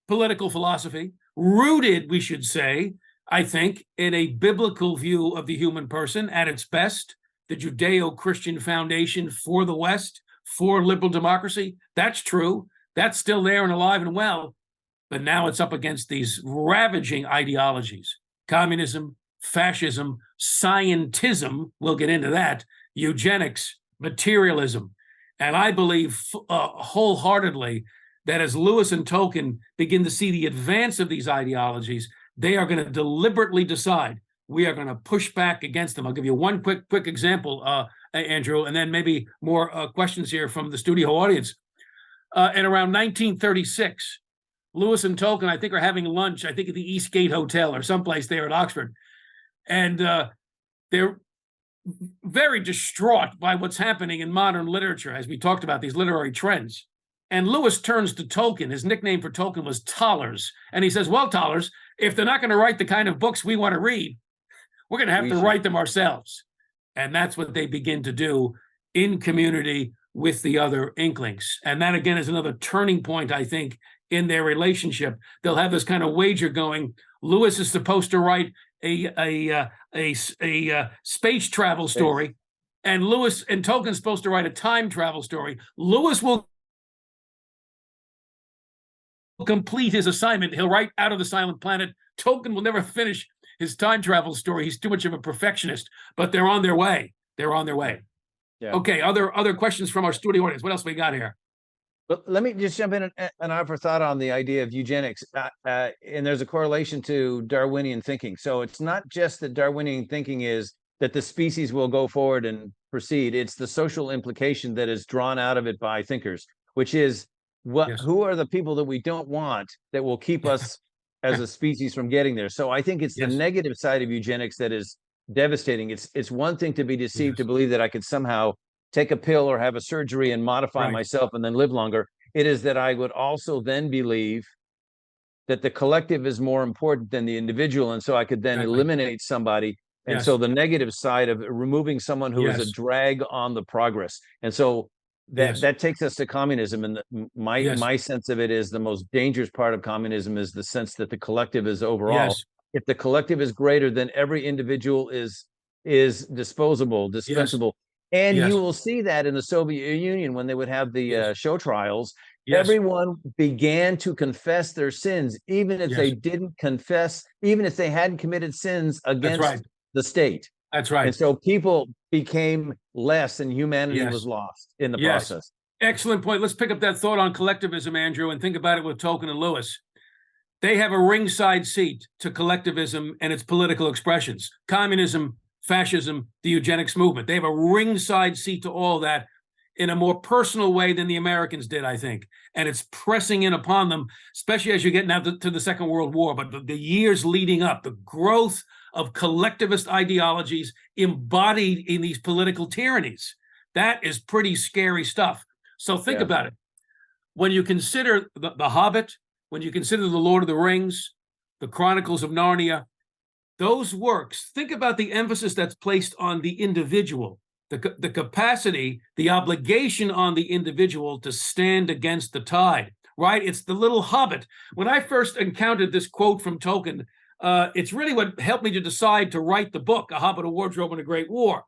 political philosophy rooted, we should say, I think, in a biblical view of the human person at its best, the Judeo-Christian foundation for the West, for liberal democracy. That's true. That's still there and alive and well. But now it's up against these ravaging ideologies: communism, fascism, scientism, we'll get into that, eugenics, materialism. And I believe wholeheartedly that as Lewis and Tolkien begin to see the advance of these ideologies, they are going to deliberately decide we are going to push back against them. I'll give you one quick example, Andrew, and then maybe more questions here from the studio audience. In around 1936, Lewis and Tolkien, I think, are having lunch, I think at the Eastgate Hotel or someplace there at Oxford. And they're very distraught by what's happening in modern literature, as we talked about these literary trends. And Lewis turns to Tolkien. His nickname for Tolkien was Tollers. And he says, well, Tollers, if they're not going to write the kind of books we want to read, we're going to have to write them ourselves. And that's what they begin to do in community with the other Inklings. And that, again, is another turning point, I think, in their relationship. They'll have this kind of wager going. Lewis is supposed to write a space travel story, and Lewis and Tolkien's supposed to write a time travel story. Lewis will complete his assignment. He'll write Out of the Silent Planet. Tolkien will never finish his time travel story. He's too much of a perfectionist, but they're on their way. They're on their way. Yeah. Okay, other questions from our studio audience. What else we got here? But let me just jump in and offer thought on the idea of eugenics. And there's a correlation to Darwinian thinking. So it's not just that Darwinian thinking is that the species will go forward and proceed. It's the social implication that is drawn out of it by thinkers, which is who are the people that we don't want that will keep us as a species from getting there. So I think it's the negative side of eugenics that is devastating. It's one thing to be deceived to believe that I could somehow take a pill or have a surgery and modify myself and then live longer. It is that I would also then believe that the collective is more important than the individual. And so I could then eliminate somebody. And so the negative side of removing someone who is a drag on the progress. And so that takes us to communism. And my sense of it is the most dangerous part of communism is the sense that the collective is overall. If the collective is greater, then every individual is disposable, dispensable. And you will see that in the Soviet Union when they would have the show trials. Everyone began to confess their sins, even if they didn't confess, even if they hadn't committed sins against the state. That's right. And so people became less and humanity was lost in the process. Excellent point. Let's pick up that thought on collectivism, Andrew, and think about it with Tolkien and Lewis. They have a ringside seat to collectivism and its political expressions. Communism, fascism, the eugenics movement. They have a ringside seat to all that in a more personal way than the Americans did, I think. And it's pressing in upon them, especially as you get now to the Second World War, but the years leading up, the growth of collectivist ideologies embodied in these political tyrannies. That is pretty scary stuff. So think about it. When you consider the Hobbit, when you consider the Lord of the Rings, the Chronicles of Narnia, those works, think about the emphasis that's placed on the individual, the capacity, the obligation on the individual to stand against the tide, right? It's the little Hobbit. When I first encountered this quote from Tolkien, it's really what helped me to decide to write the book, A Hobbit, a Wardrobe, and a Great War.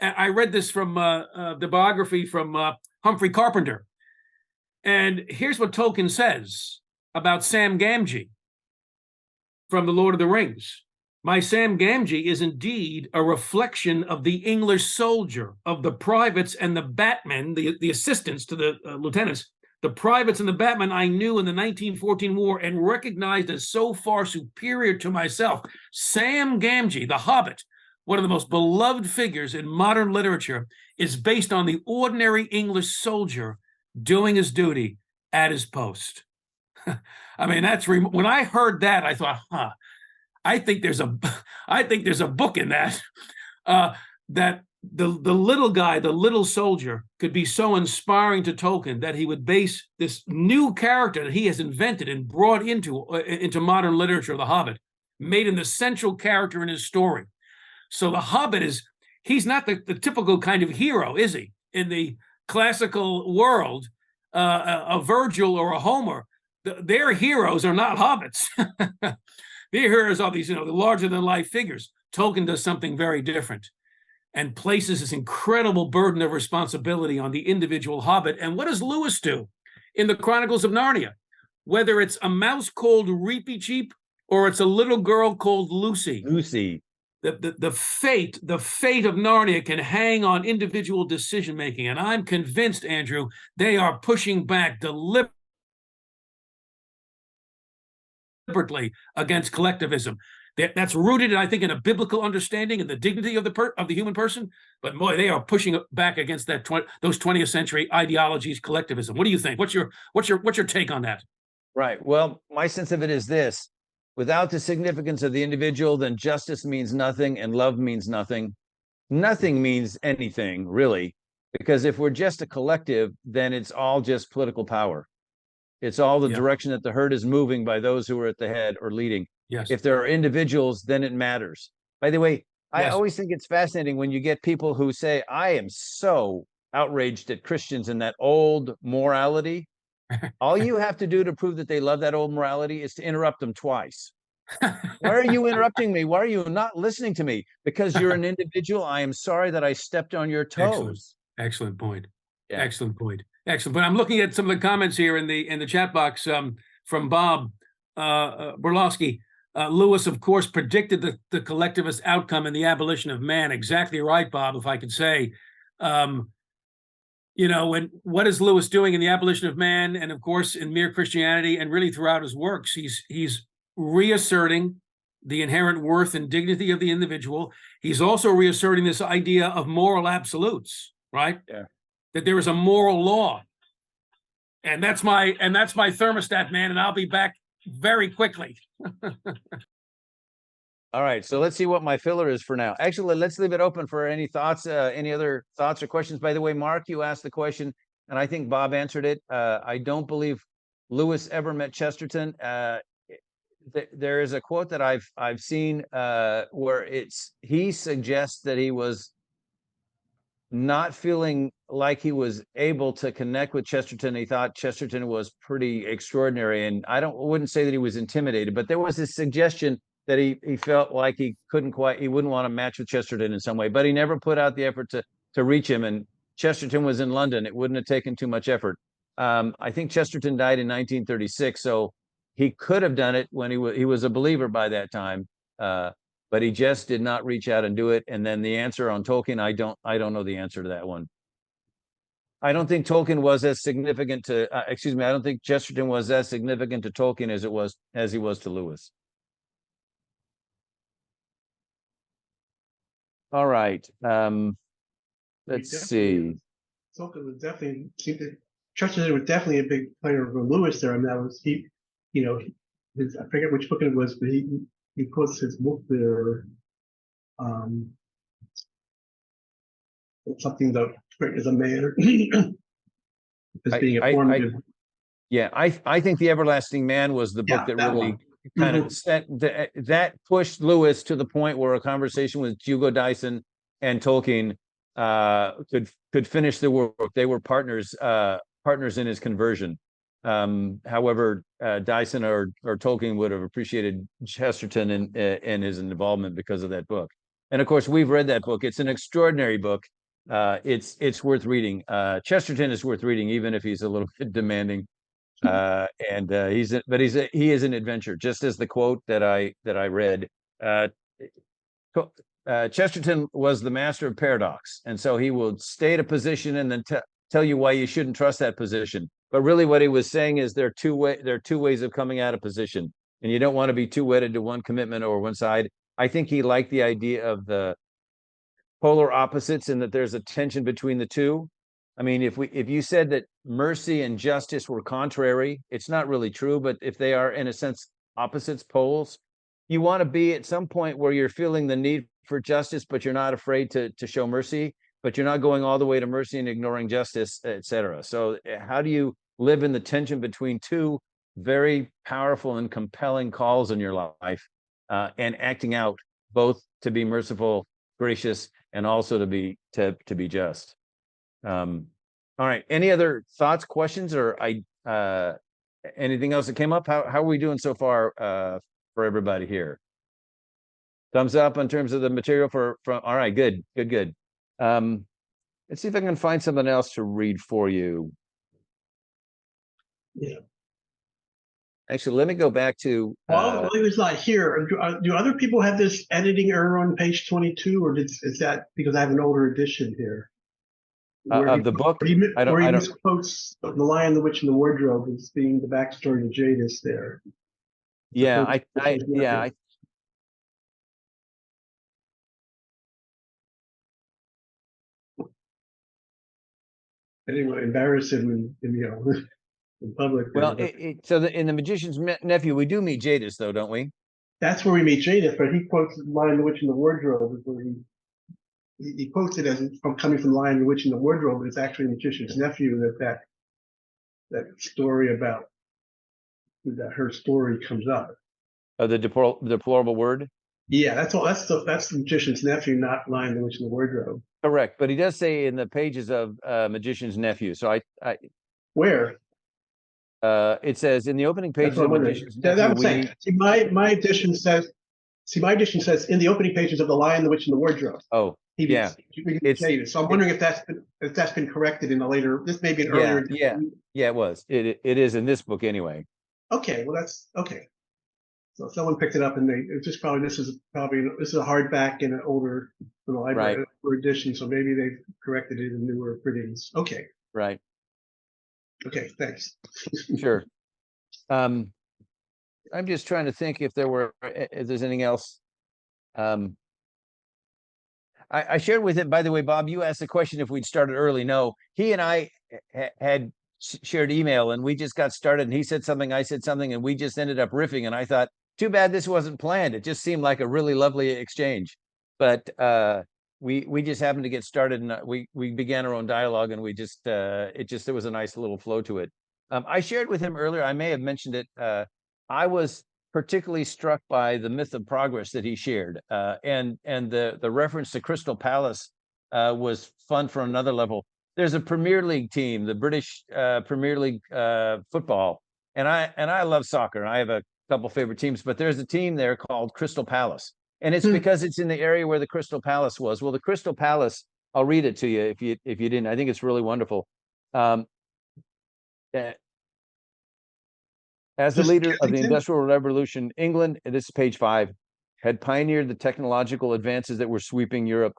I read this from the biography from Humphrey Carpenter. And here's what Tolkien says about Sam Gamgee from The Lord of the Rings. My Sam Gamgee is indeed a reflection of the English soldier, of the privates and the batmen, the assistants to the lieutenants, the privates and the batmen I knew in the 1914 war and recognized as so far superior to myself. Sam Gamgee, the Hobbit, one of the most beloved figures in modern literature, is based on the ordinary English soldier doing his duty at his post. I mean, when I heard that, I thought, I think there's a book in that, that the little guy, the little soldier, could be so inspiring to Tolkien that he would base this new character that he has invented and brought into modern literature, The Hobbit, made him the central character in his story. So the Hobbit he's not the typical kind of hero, is he? In the classical world, a Virgil or a Homer, their heroes are not hobbits. Their heroes are these, the larger-than-life figures. Tolkien does something very different and places this incredible burden of responsibility on the individual hobbit. And what does Lewis do in the Chronicles of Narnia? Whether it's a mouse called Reepy Cheep or it's a little girl called Lucy. The fate of Narnia can hang on individual decision-making. And I'm convinced, Andrew, they are pushing back deliberately against collectivism. That's rooted, I think, in a biblical understanding and the dignity of the human person. But boy, they are pushing back against those 20th century ideologies, collectivism. What do you think? What's your take on that? Right. Well, my sense of it is this: without the significance of the individual, then justice means nothing and love means nothing. Nothing means anything, really, because if we're just a collective, then it's all just political power. It's all the direction that the herd is moving by those who are at the head or leading. Yes. If there are individuals, then it matters. By the way, I always think it's fascinating when you get people who say, I am so outraged at Christians and that old morality. All you have to do to prove that they love that old morality is to interrupt them twice. Why are you interrupting me? Why are you not listening to me? Because you're an individual. I am sorry that I stepped on your Excellent. toes. Excellent point. Yeah. Excellent point. Excellent. But I'm looking at some of the comments here in the chat box from Bob Berlowski. Lewis, of course, predicted the collectivist outcome in the abolition of man. Exactly right, Bob, if I could say. You know, and what is Lewis doing in the abolition of man, and of course in Mere Christianity, and really throughout his works, he's reasserting the inherent worth and dignity of the individual. He's also reasserting this idea of moral absolutes, right? Yeah. That there is a moral law, and that's my thermostat, man. And I'll be back very quickly. All right, so let's see what my filler is for now. Actually, let's leave it open for any thoughts, any other thoughts or questions. By the way, Mark, you asked the question, and I think Bob answered it. I don't believe Lewis ever met Chesterton. There is a quote that I've seen where he suggests that he was not feeling like he was able to connect with Chesterton. He thought Chesterton was pretty extraordinary, and wouldn't say that he was intimidated, but there was this suggestion that he felt like he wouldn't want to match with Chesterton in some way, but he never put out the effort to reach him. And Chesterton was in London. It wouldn't have taken too much effort. I think Chesterton died in 1936, so he could have done it when he was a believer by that time, but he just did not reach out and do it. And then the answer on Tolkien, I don't know the answer to that one. I don't think Tolkien was as significant to. I don't think Chesterton was as significant to Tolkien as he was to Lewis. All right. Let's see. Tolkien was definitely Chesterton was definitely a big player for Lewis there. I mean, that was I forget which book it was, but he quotes his book there. Something that as a man as being a formative. I think The Everlasting Man was the book that really kind of set that pushed Lewis to the point where a conversation with Hugo Dyson and Tolkien could finish the work. They were partners in his conversion. However, Dyson or Tolkien would have appreciated Chesterton and his involvement because of that book. And of course, we've read that book. It's an extraordinary book. It's worth reading. Chesterton is worth reading, even if he's a little bit demanding. He is an adventure, just as the quote that I read. Chesterton was the master of paradox, and so he will state a position and then tell you why you shouldn't trust that position. But really, what he was saying is there are two ways of coming at a position, and you don't want to be too wedded to one commitment or one side. I think he liked the idea of the polar opposites and that there's a tension between the two. I mean, if you said that mercy and justice were contrary, it's not really true, but if they are in a sense opposites, poles, you want to be at some point where you're feeling the need for justice, but you're not afraid to show mercy, but you're not going all the way to mercy and ignoring justice, etc. So how do you live in the tension between two very powerful and compelling calls in your life, and acting out both to be merciful, gracious, and also to be just? All right. Any other thoughts, questions, or anything else that came up? How are we doing so far for everybody here? Thumbs up in terms of the material from. All right. Good. Let's see if I can find something else to read for you. Yeah. Actually, let me go back to. Well, he was not here. Do other people have this editing error on page 22, or is that because I have an older edition here? Of the book, I don't. Misquotes The Lion, the Witch, and the Wardrobe as being the backstory to Jadis there. Yeah, I didn't want to embarrass him in public. Well, in The Magician's Nephew, we do meet Jadis, though, don't we? That's where we meet Jadis, but he quotes The Lion, the Witch, and the Wardrobe, where he quotes it as from coming from Lion, the Witch, and the Wardrobe, but it's actually Magician's Nephew that story about that her story comes up. The deplorable word. Yeah, that's all. That's the Magician's Nephew, not Lion, the Witch, and the Wardrobe. Correct, but he does say in the pages of Magician's Nephew. So I where It says in the opening That's pages what I'm of wondering. Magician's That Nephew, I'm saying. See, my edition says. See, my edition says in the opening pages of The Lion, the Witch, and the Wardrobe. oh, yeah. It's So I'm wondering if that's been corrected in a later. This may be an earlier. yeah, it was. It is in this book anyway. Okay, well that's okay. So someone picked it up and it's just probably this is a hardback in an older library edition. So maybe they've corrected it in newer printings. Okay. Right. Okay. Thanks. Sure. I'm just trying to think if there's anything else. I shared with him, by the way, Bob, you asked the question if we'd started early. No, he and I had shared email and we just got started and he said something, I said something, and we just ended up riffing. And I thought, too bad this wasn't planned. It just seemed like a really lovely exchange. But we just happened to get started and we began our own dialogue and there was a nice little flow to it. I shared with him earlier, I may have mentioned it. I was particularly struck by the myth of progress that he shared, and the reference to Crystal Palace was fun for another level. There's a Premier League team, the British Premier League football, and I love soccer. And I have a couple favorite teams, but there's a team there called Crystal Palace, and it's because it's in the area where the Crystal Palace was. Well, the Crystal Palace, I'll read it to you if you didn't. I think it's really wonderful. As the leader of the Industrial Revolution, England, and this is page 5, had pioneered the technological advances that were sweeping Europe.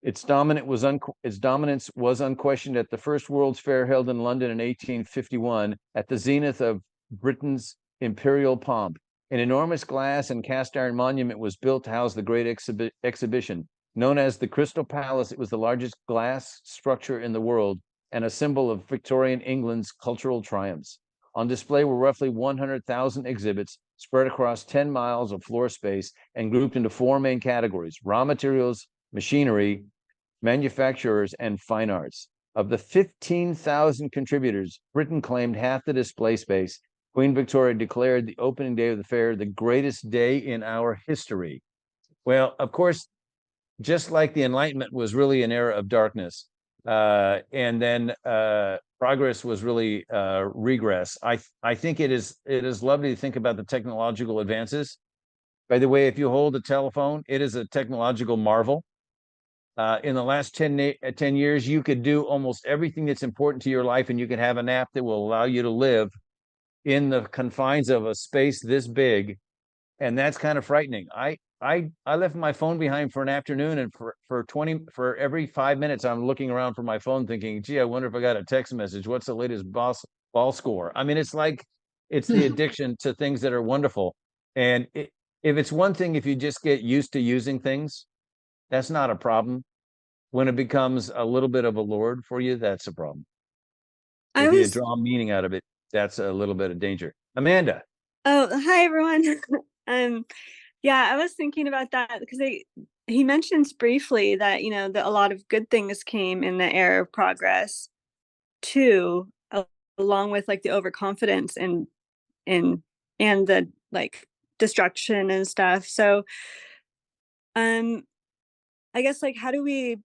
Its dominance was unquestioned at the first World's Fair held in London in 1851, at the zenith of Britain's imperial pomp. An enormous glass and cast iron monument was built to house the great exhibition. Known as the Crystal Palace, it was the largest glass structure in the world and a symbol of Victorian England's cultural triumphs. On display were roughly 100,000 exhibits spread across 10 miles of floor space and grouped into 4 main categories: raw materials, machinery, manufacturers, and fine arts. Of the 15,000 contributors, Britain claimed half the display space. Queen Victoria declared the opening day of the fair the greatest day in our history. Well, of course, just like the Enlightenment was really an era of darkness, and then progress was really regress. I think it is lovely to think about the technological advances. By the way, if you hold a telephone, it is a technological marvel. In the last 10 years, you could do almost everything that's important to your life, and you can have an app that will allow you to live in the confines of a space this big, and that's kind of frightening. I left my phone behind for an afternoon, and for every 5 minutes, I'm looking around for my phone thinking, gee, I wonder if I got a text message. What's the latest ball score? I mean, it's like, it's the addiction to things that are wonderful. And if it's one thing, if you just get used to using things, that's not a problem. When it becomes a little bit of a lord for you, that's a problem. If you draw meaning out of it, that's a little bit of danger. Amanda. Oh, hi, everyone. Yeah, I was thinking about that because he mentions briefly that, that a lot of good things came in the era of progress too, along with like the overconfidence and the like destruction and stuff. So, I guess like, how do we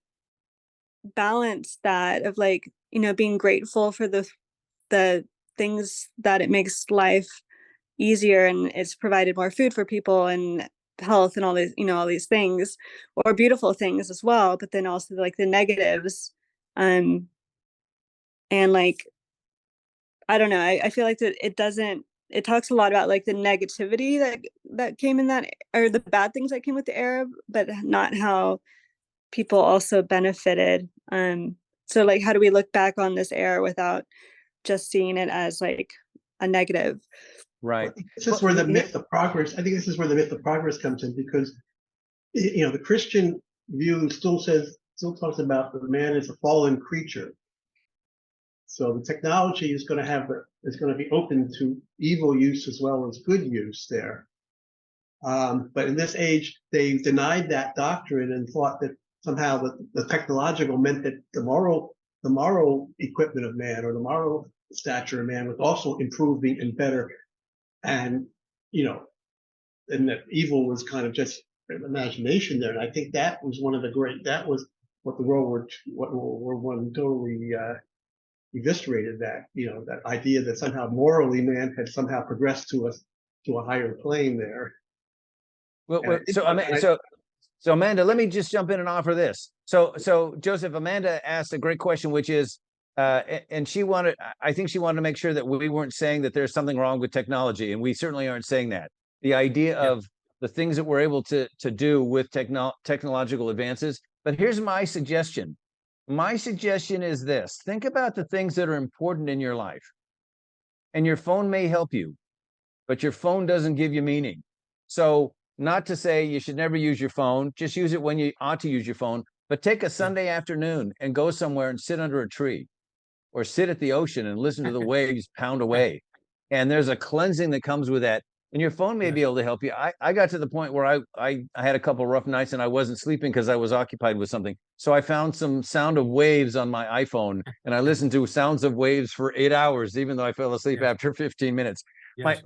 balance that of like, being grateful for the things that it makes life easier and it's provided more food for people and health and all these, all these things, or beautiful things as well, but then also like the negatives. And like, I don't know, I feel like that it talks a lot about like the negativity that came in that, or the bad things that came with the Arab, but not how people also benefited. So like, how do we look back on this era without just seeing it as like a negative? Right. This is where the myth of progress. I think this is where the myth of progress comes in, because the Christian view still talks about the man as a fallen creature. So the technology is going to be open to evil use as well as good use there. But in this age, they denied that doctrine and thought that somehow the technological meant that the moral equipment of man, or the moral stature of man, was also improving and better. And and that evil was kind of just an imagination there. And I think that was that was what the World War I totally eviscerated that, that idea that somehow morally man had somehow progressed to a higher plane there. Well, And I think so Amanda, let me just jump in and offer this. So Joseph, Amanda asked a great question, which is, and I think she wanted to make sure that we weren't saying that there's something wrong with technology, and we certainly aren't saying that. The idea of the things that we're able to do with technological advances. But here's my suggestion. My suggestion is this: think about the things that are important in your life, and your phone may help you, but your phone doesn't give you meaning. So, not to say you should never use your phone, just use it when you ought to use your phone, but take a Sunday afternoon and go somewhere and sit under a tree or sit at the ocean and listen to the waves pound away. And there's a cleansing that comes with that. And your phone may be able to help you. I got to the point where I had a couple of rough nights and I wasn't sleeping because I was occupied with something. So I found some sound of waves on my iPhone and I listened to sounds of waves for 8 hours, even though I fell asleep after 15 minutes.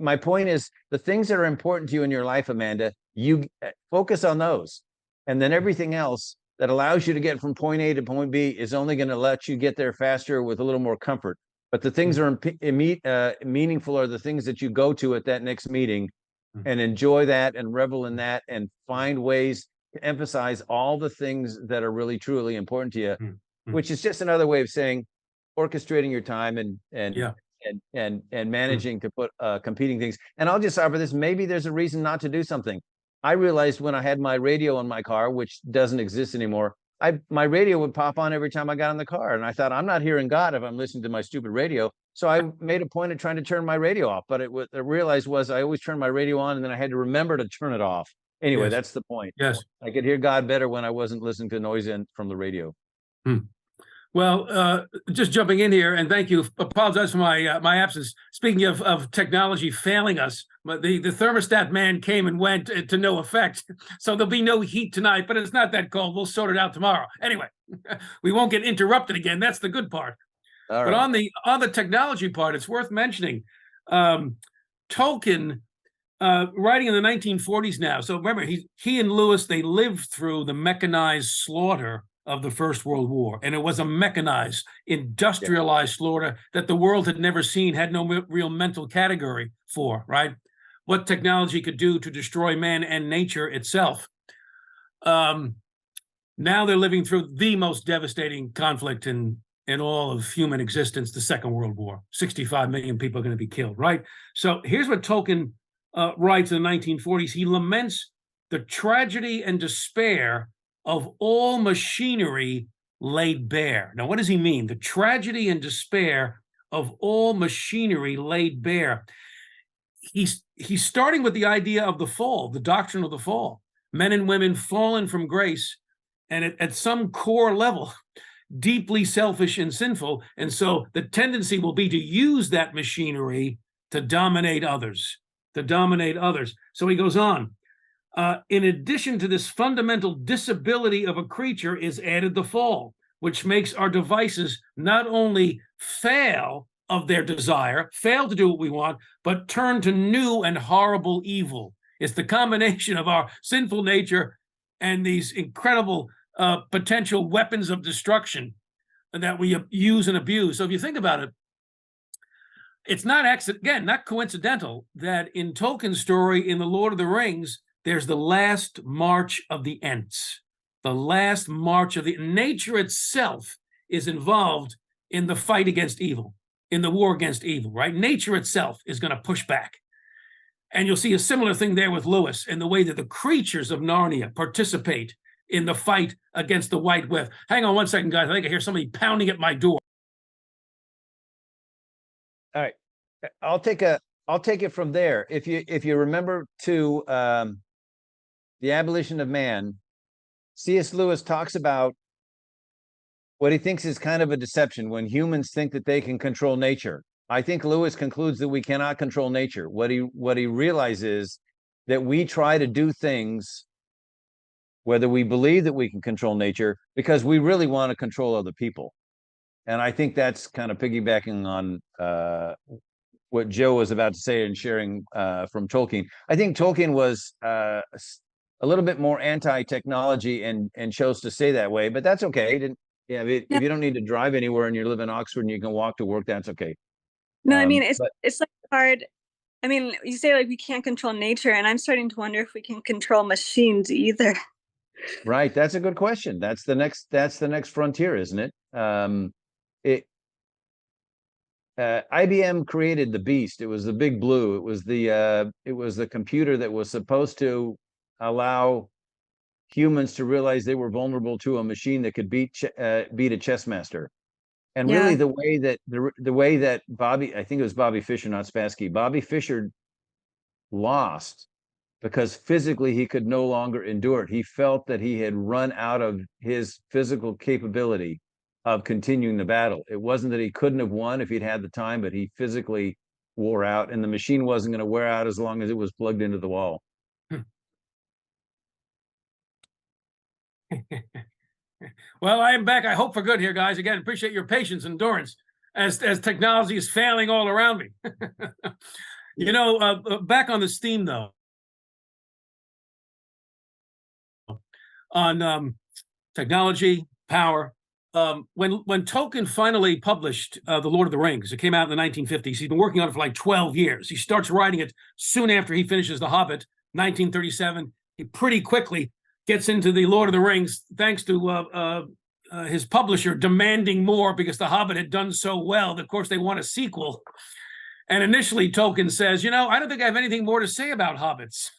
My point is, the things that are important to you in your life, Amanda, you focus on those. And then everything else that allows you to get from point A to point B is only going to let you get there faster with a little more comfort. But the things that are meaningful are the things that you go to at that next meeting and enjoy that and revel in that and find ways to emphasize all the things that are really, truly important to you, which is just another way of saying orchestrating your time and managing to put competing things. And I'll just offer this: maybe there's a reason not to do something. I realized when I had my radio in my car, which doesn't exist anymore, my radio would pop on every time I got in the car. And I thought, I'm not hearing God if I'm listening to my stupid radio. So I made a point of trying to turn my radio off. But what I realized was I always turned my radio on and then I had to remember to turn it off. Anyway, that's the point. Yes. I could hear God better when I wasn't listening to noise from the radio. Well, just jumping in here, and thank you. Apologize for my absence. Speaking of technology failing us, but the thermostat man came and went to no effect. So there'll be no heat tonight, but it's not that cold. We'll sort it out tomorrow. Anyway, we won't get interrupted again. That's the good part. All but right. on the technology part, it's worth mentioning Tolkien, writing in the 1940s now. So remember, he and Lewis, they lived through the mechanized slaughter of the First World War. And it was a mechanized, industrialized slaughter that the world had never seen, had no real mental category for, right? What technology could do to destroy man and nature itself. Now they're living through the most devastating conflict in all of human existence, the Second World War. 65 million people are going to be killed, right? So here's what Tolkien writes in the 1940s. He laments the tragedy and despair of all machinery laid bare. Now, what does he mean? The tragedy and despair of all machinery laid bare. He's starting with the idea of the fall, the doctrine of the fall. Men and women fallen from grace, and at some core level, deeply selfish and sinful. And so the tendency will be to use that machinery to dominate others, So he goes on. In addition to this fundamental disability of a creature is added the fall, which makes our devices not only fail of their desire, fail to do what we want, but turn to new and horrible evil. It's the combination of our sinful nature and these incredible potential weapons of destruction that we use and abuse. So if you think about it, it's not not coincidental that in Tolkien's story in The Lord of the Rings, there's the last march of the Ents. The last march of nature itself is involved in the fight against evil, in the war against evil, right? Nature itself is going to push back. And you'll see a similar thing there with Lewis in the way that the creatures of Narnia participate in the fight against the White Wolf. Hang on one second, guys. I think I hear somebody pounding at my door. All right. I'll take it from there. If you remember to The Abolition of Man, C.S. Lewis talks about what he thinks is kind of a deception when humans think that they can control nature. I think Lewis concludes that we cannot control nature. What he realizes that we try to do things, whether we believe that we can control nature, because we really want to control other people. And I think that's kind of piggybacking on what Joe was about to say and sharing from Tolkien. I think Tolkien was a little bit more anti-technology and chose to say that way, but that's okay. Yeah, if you don't need to drive anywhere and you live in Oxford and you can walk to work, that's okay. No, I mean, But it's like hard. I mean, you say like we can't control nature, and I'm starting to wonder if we can control machines either. right, that's a good question. That's the next frontier, isn't it? It IBM created the beast. It was the big blue. It was the computer that was supposed to allow humans to realize they were vulnerable to a machine that could beat a chess master. And Yeah. really, the way that Bobby, I think it was Bobby Fischer, not Spassky, Bobby Fischer lost because physically he could no longer endure it. He felt that he had run out of his physical capability of continuing the battle. It wasn't that he couldn't have won if he'd had the time, but he physically wore out, and the machine wasn't going to wear out as long as it was plugged into the wall. Well, I am back. I hope for good here, guys. Again, appreciate your patience and endurance as technology is failing all around me. You know, back on this theme though, on technology, power. When Tolkien finally published The Lord of the Rings, it came out in the 1950s. He's been working on it for like 12 years. He starts writing it soon after he finishes The Hobbit, 1937. He pretty quickly gets into The Lord of the Rings, thanks to his publisher demanding more because The Hobbit had done so well. Of course, they want a sequel. And initially, Tolkien says, you know, I don't think I have anything more to say about hobbits.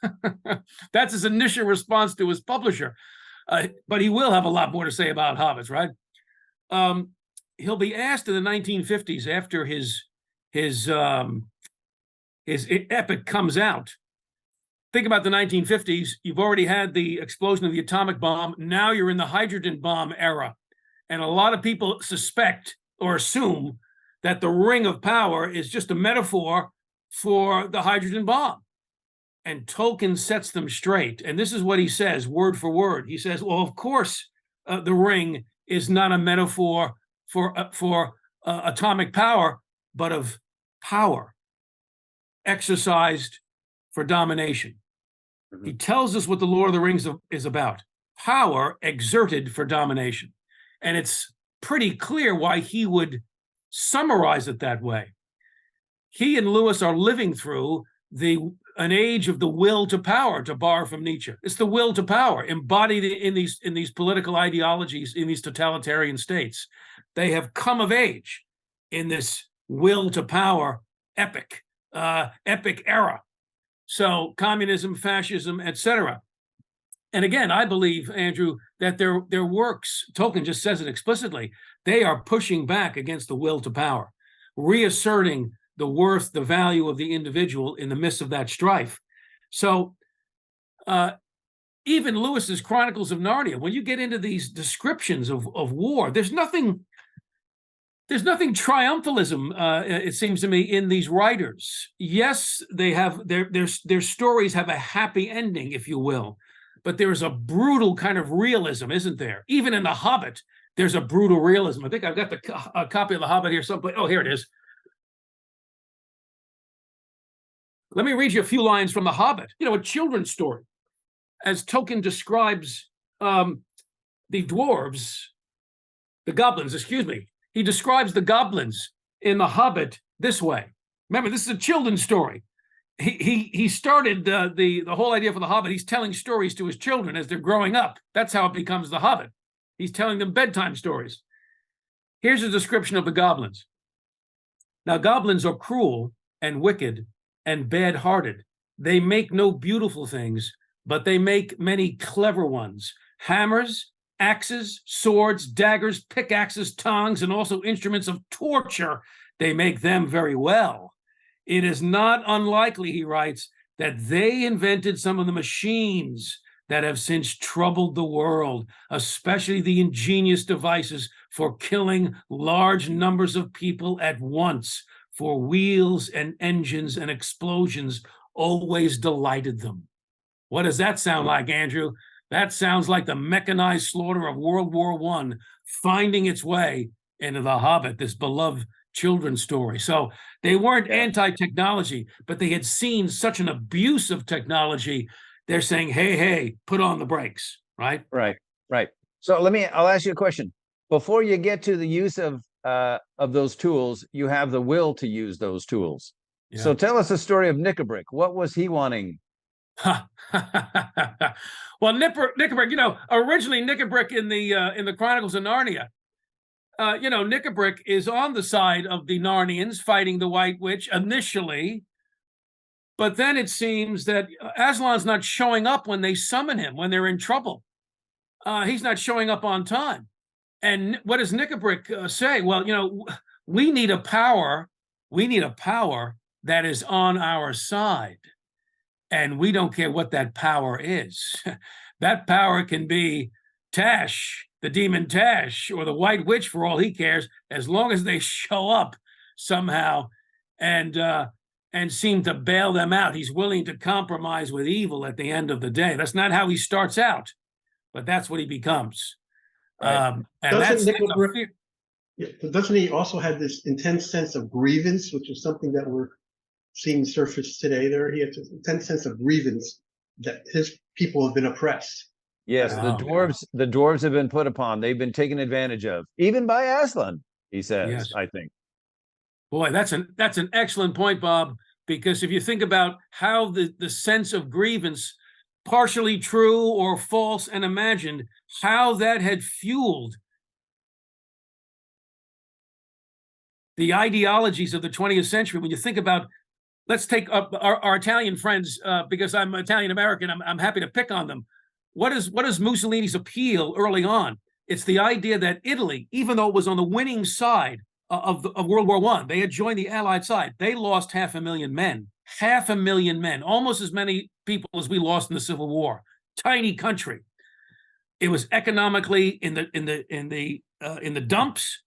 That's his initial response to his publisher. But he will have a lot more to say about hobbits, right? He'll be asked in the 1950s after his epic comes out. Think about the 1950s. You've already had the explosion of the atomic bomb. Now you're in the hydrogen bomb era. And a lot of people suspect or assume that the ring of power is just a metaphor for the hydrogen bomb. And Tolkien sets them straight. And this is what he says, word for word. He says, well, of course, the ring is not a metaphor for atomic power, but of power exercised for domination. Mm-hmm. He tells us what the Lord of the Rings is about. Power exerted for domination. And it's pretty clear why he would summarize it that way. He and Lewis are living through an age of the will to power, to borrow from Nietzsche. It's the will to power embodied in these political ideologies, in these totalitarian states. They have come of age in this will to power epic era. So communism, fascism, etc. And again, I believe, Andrew, that their works, Tolkien just says it explicitly, they are pushing back against the will to power, reasserting the worth, the value of the individual in the midst of that strife. So even Lewis's Chronicles of Narnia, when you get into these descriptions of war, there's nothing triumphalism, it seems to me, in these writers. Yes, they have their stories have a happy ending, if you will, but there is a brutal kind of realism, isn't there? Even in The Hobbit, there's a brutal realism. I think I've got a copy of The Hobbit here someplace. Oh, here it is. Let me read you a few lines from The Hobbit, you know, a children's story. As Tolkien describes the goblins, excuse me. He describes the goblins in The Hobbit this way. Remember, this is a children's story. He started the whole idea for The Hobbit. He's telling stories to his children as they're growing up. That's how it becomes The Hobbit. He's telling them bedtime stories. Here's a description of the goblins. Now, goblins are cruel and wicked and bad-hearted. They make no beautiful things, but they make many clever ones. Hammers, axes, swords, daggers, pickaxes, tongs, and also instruments of torture. They make them very well. It is not unlikely, he writes, that they invented some of the machines that have since troubled the world, especially the ingenious devices for killing large numbers of people at once, for wheels and engines and explosions always delighted them. What does that sound like, Andrew? That sounds like the mechanized slaughter of World War I finding its way into The Hobbit, this beloved children's story. So they weren't anti-technology, but they had seen such an abuse of technology. They're saying, hey, put on the brakes, right? Right. So I'll ask you a question. before you get to the use of those tools, you have the will to use those tools. So Yeah. tell us the story of Nickabrick. What was he wanting? Well, Nickabrick, originally Nickabrick in the Chronicles of Narnia, Nickabrick is on the side of the Narnians fighting the White Witch initially, but then it seems that Aslan's not showing up when they summon him, when they're in trouble. He's not showing up on time. And what does Nickabrick say? Well, we need a power. We need a power that is on our side. And we don't care what that power is. That power can be Tash, the demon Tash, or the White Witch for all he cares, as long as they show up somehow and seem to bail them out. He's willing to compromise with evil at the end of the day. That's not how he starts out, but that's what he becomes. Right. And doesn't he also have this intense sense of grievance, which is something that we're seeing surface today? He has this intense sense of grievance that his people have been oppressed. Yes, the dwarves have been put upon. They've been taken advantage of, even by Aslan, he says, Yes. I think. Boy, that's an excellent point, Bob, because if you think about how the sense of grievance, partially true or false and imagined, how that had fueled the ideologies of the 20th century. When you think about, let's take up our Italian friends, because I'm Italian American, I'm happy to pick on them. What is Mussolini's appeal early on? It's the idea that Italy, even though it was on the winning side of World War I, they had joined the Allied side. They lost 500,000 men, 500,000 men, almost as many people as we lost in the Civil War. Tiny country. It was economically in the dumps.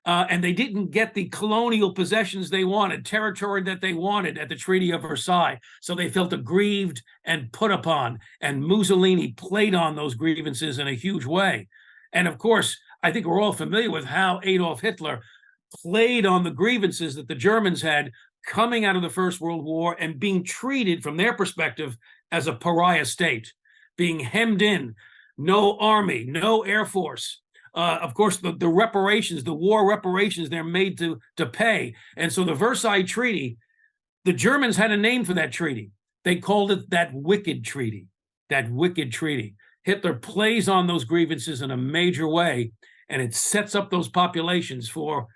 And they didn't get the colonial possessions they wanted, territory that they wanted at the Treaty of Versailles. So they felt aggrieved and put upon. And Mussolini played on those grievances in a huge way. And of course, I think we're all familiar with how Adolf Hitler played on the grievances that the Germans had coming out of the First World War and being treated from their perspective as a pariah state, being hemmed in, no army, no air force. Of course, the reparations, the war reparations, they're made to pay. And so the Versailles Treaty, the Germans had a name for that treaty. They called it that wicked treaty, that wicked treaty. Hitler plays on those grievances in a major way, and it sets up those populations for,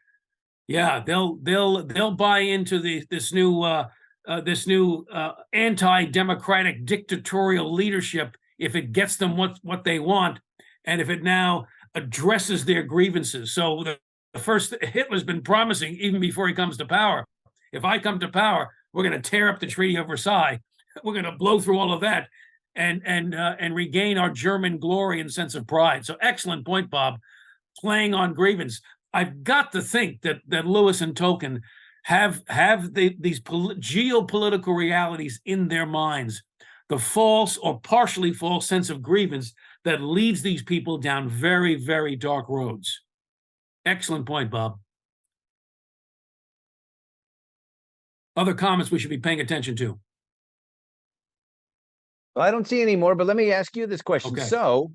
they'll buy into this new anti-democratic dictatorial leadership if it gets them what they want, and if it now addresses their grievances. So the first, Hitler's been promising, even before he comes to power, if I come to power, we're going to tear up the Treaty of Versailles. We're going to blow through all of that and regain our German glory and sense of pride. So excellent point, Bob, playing on grievance. I've got to think that Lewis and Tolkien have these geopolitical realities in their minds, the false or partially false sense of grievance that leads these people down very, very dark roads. Excellent point, Bob. Other comments we should be paying attention to? Well, I don't see any more, but let me ask you this question. Okay. So,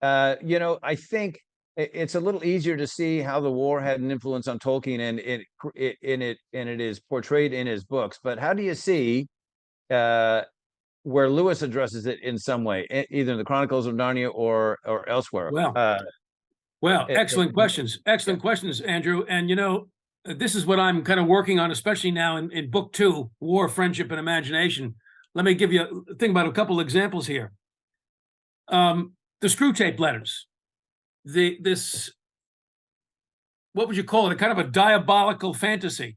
I think it's a little easier to see how the war had an influence on Tolkien, and it is portrayed in his books. But how do you see where Lewis addresses it in some way, either in the Chronicles of Narnia or elsewhere? Well, excellent questions. Excellent questions, Andrew. And this is what I'm kind of working on, especially now in book 2, War, Friendship, and Imagination. Let me give you think about a couple examples here. The Screwtape Letters. This, what would you call it? A kind of a diabolical fantasy.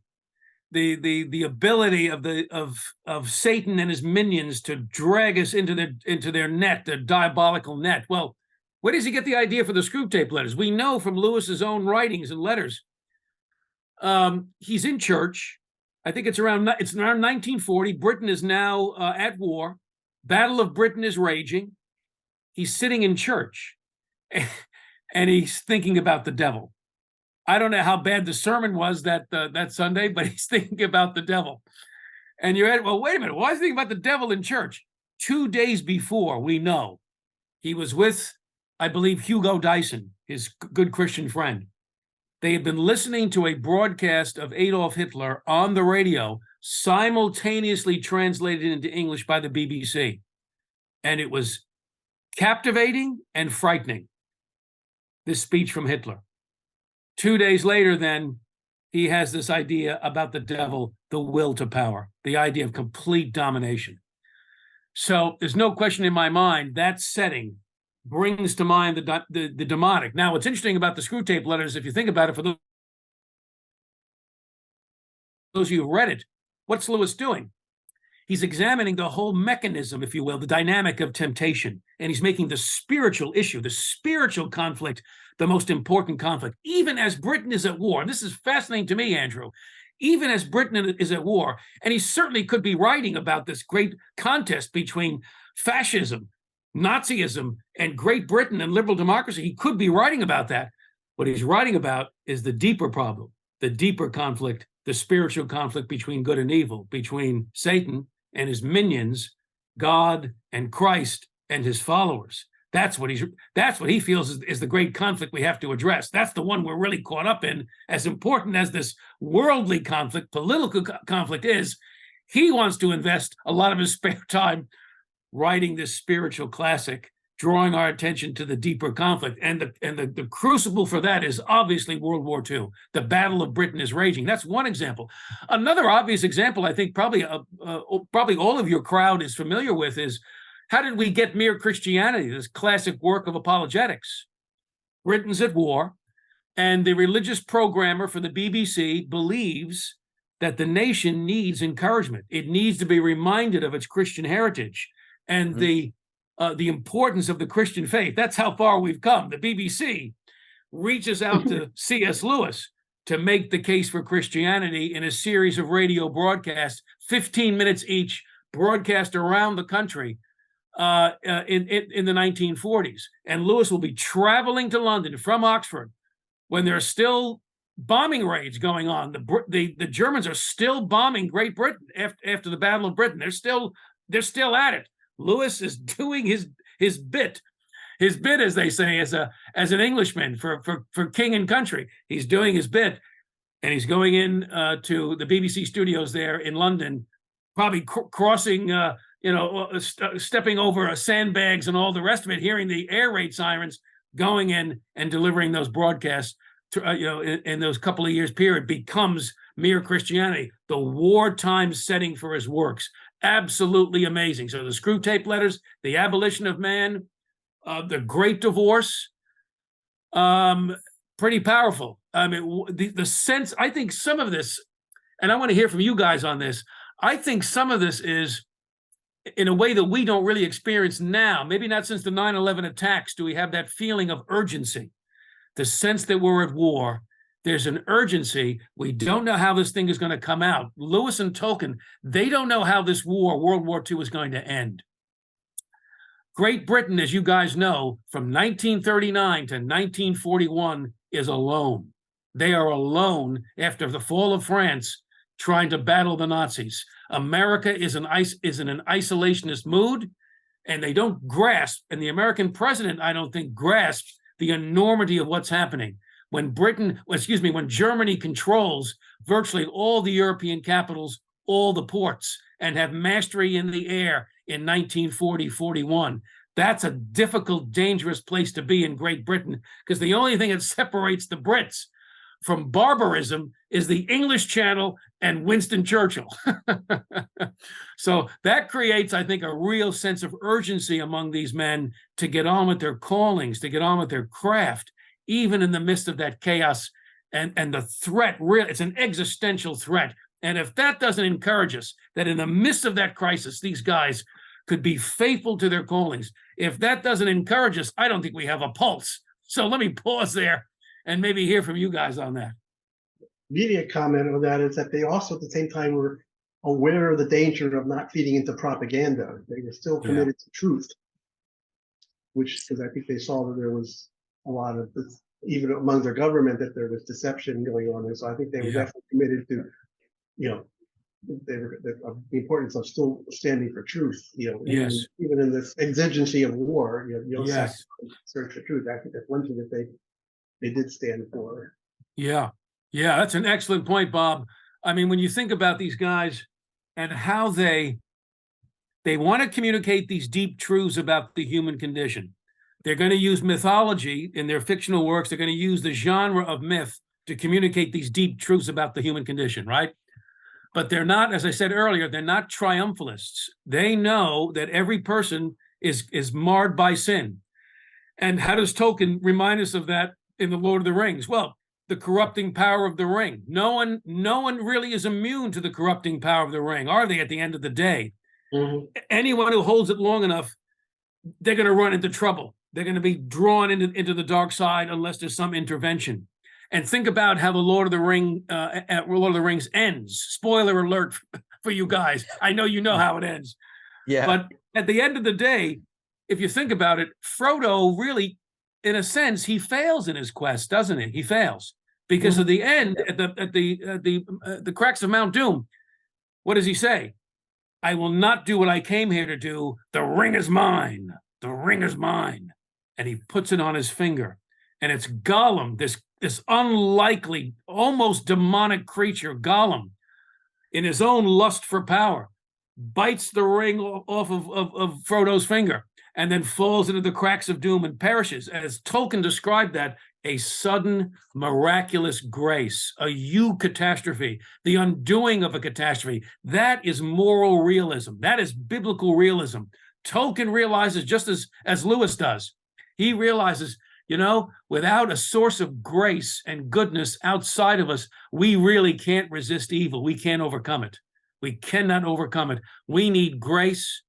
The ability of Satan and his minions to drag us into their net, their diabolical net. Well, where does he get the idea for the Screwtape Letters? We know from Lewis's own writings and letters. He's in church. I think it's around 1940. Britain is now at war. Battle of Britain is raging. He's sitting in church, and he's thinking about the devil. I don't know how bad the sermon was that Sunday, but he's thinking about the devil. And you're at, well, wait a minute. Why is he thinking about the devil in church? 2 days before, we know he was with, I believe, Hugo Dyson, his good Christian friend. They had been listening to a broadcast of Adolf Hitler on the radio, simultaneously translated into English by the BBC. And it was captivating and frightening, this speech from Hitler. 2 days later, then, he has this idea about the devil, the will to power, the idea of complete domination. So there's no question in my mind that setting brings to mind the demonic. Now, what's interesting about the Screw Tape Letters, if you think about it, for those of you who read it, what's Lewis doing? He's examining the whole mechanism, if you will, the dynamic of temptation. And he's making the spiritual issue, the spiritual conflict, the most important conflict. Even as Britain is at war, and this is fascinating to me, Andrew, even as Britain is at war, and he certainly could be writing about this great contest between fascism, Nazism, and Great Britain and liberal democracy. He could be writing about that. What he's writing about is the deeper problem, the deeper conflict, the spiritual conflict between good and evil, between Satan and his minions, God and Christ and his followers. That's what he feels is the great conflict we have to address. That's the one we're really caught up in. As important as this worldly conflict, political conflict is, he wants to invest a lot of his spare time writing this spiritual classic, drawing our attention to the deeper conflict. And the crucible for that is obviously World War II. The Battle of Britain is raging. That's one example. Another obvious example, I think probably all of your crowd is familiar with, is how did we get Mere Christianity, this classic work of apologetics? Britain's at war, and the religious programmer for the BBC believes that the nation needs encouragement. It needs to be reminded of its Christian heritage and the importance of the Christian faith. That's how far we've come. The BBC reaches out to C.S. Lewis to make the case for Christianity in a series of radio broadcasts, 15 minutes each, broadcast around the country in the 1940s. And Lewis will be traveling to London from Oxford when there are still bombing raids going on. The Germans are still bombing Great Britain after the Battle of Britain. They're still at it. Lewis is doing his bit, as they say, as an Englishman for king and country. He's doing his bit, and he's going in to the BBC studios there in London, probably crossing, stepping over sandbags and all the rest of it, hearing the air raid sirens, going in and delivering those broadcasts. In those couple of years period, becomes Mere Christianity, the wartime setting for his works. Absolutely amazing. So the Screw Tape Letters, the Abolition of Man, the Great Divorce, pretty powerful. I mean, the sense, I think some of this, and I want to hear from you guys on this, I think some of this is in a way that we don't really experience now. Maybe not since the 9/11 attacks do we have that feeling of urgency, the sense that we're at war. There's an urgency. We don't know how this thing is going to come out. Lewis and Tolkien, they don't know how this war, World War II, is going to end. Great Britain, as you guys know, from 1939 to 1941 is alone. They are alone after the fall of France, trying to battle the Nazis. America is in an isolationist mood, and they don't grasp, and the American president, I don't think, grasps the enormity of what's happening. When Germany controls virtually all the European capitals, all the ports, and have mastery in the air in 1940-41, that's a difficult, dangerous place to be in Great Britain, because the only thing that separates the Brits from barbarism is the English Channel and Winston Churchill. So that creates, I think, a real sense of urgency among these men to get on with their callings, to get on with their craft, even in the midst of that chaos and the threat. It's an existential threat. And if that doesn't encourage us, that in the midst of that crisis, these guys could be faithful to their callings, if that doesn't encourage us, I don't think we have a pulse. So let me pause there and maybe hear from you guys on that. Immediate comment on that is that they also at the same time were aware of the danger of not feeding into propaganda. They were still committed to truth, because I think they saw that there was a lot of this, even among their government, that there was deception going on. And so I think they were definitely committed to, the importance of still standing for truth, even in this exigency of war, search for truth. I think that's one thing that they they did stand for. Yeah. Yeah, that's an excellent point, Bob. I mean, when you think about these guys and how they want to communicate these deep truths about the human condition. They're going to use mythology in their fictional works. They're going to use the genre of myth to communicate these deep truths about the human condition, right? But they're not, as I said earlier, they're not triumphalists. They know that every person is marred by sin. And how does Tolkien remind us of that in The Lord of the Rings? Well, the corrupting power of the ring. No one really is immune to the corrupting power of the ring, are they, at the end of the day? Mhm. Anyone who holds it long enough, they're going to run into trouble. They're going to be drawn into the dark side unless there's some intervention. And think about how the Lord of the Rings ends. Spoiler alert for you guys. I know you know how it ends. Yeah. But at the end of the day, if you think about it, Frodo really, in a sense, he fails in his quest, doesn't he? He fails because of the end at the cracks of Mount Doom. What does he say? I will not do what I came here to do. The ring is mine. The ring is mine. And he puts it on his finger. And it's Gollum, this unlikely, almost demonic creature, Gollum, in his own lust for power, bites the ring off of Frodo's finger and then falls into the cracks of doom and perishes. As Tolkien described that, a sudden miraculous grace, a eucatastrophe, the undoing of a catastrophe. That is moral realism. That is biblical realism. Tolkien realizes, just as Lewis does, he realizes, without a source of grace and goodness outside of us, we really can't resist evil. We can't overcome it. We cannot overcome it. We need grace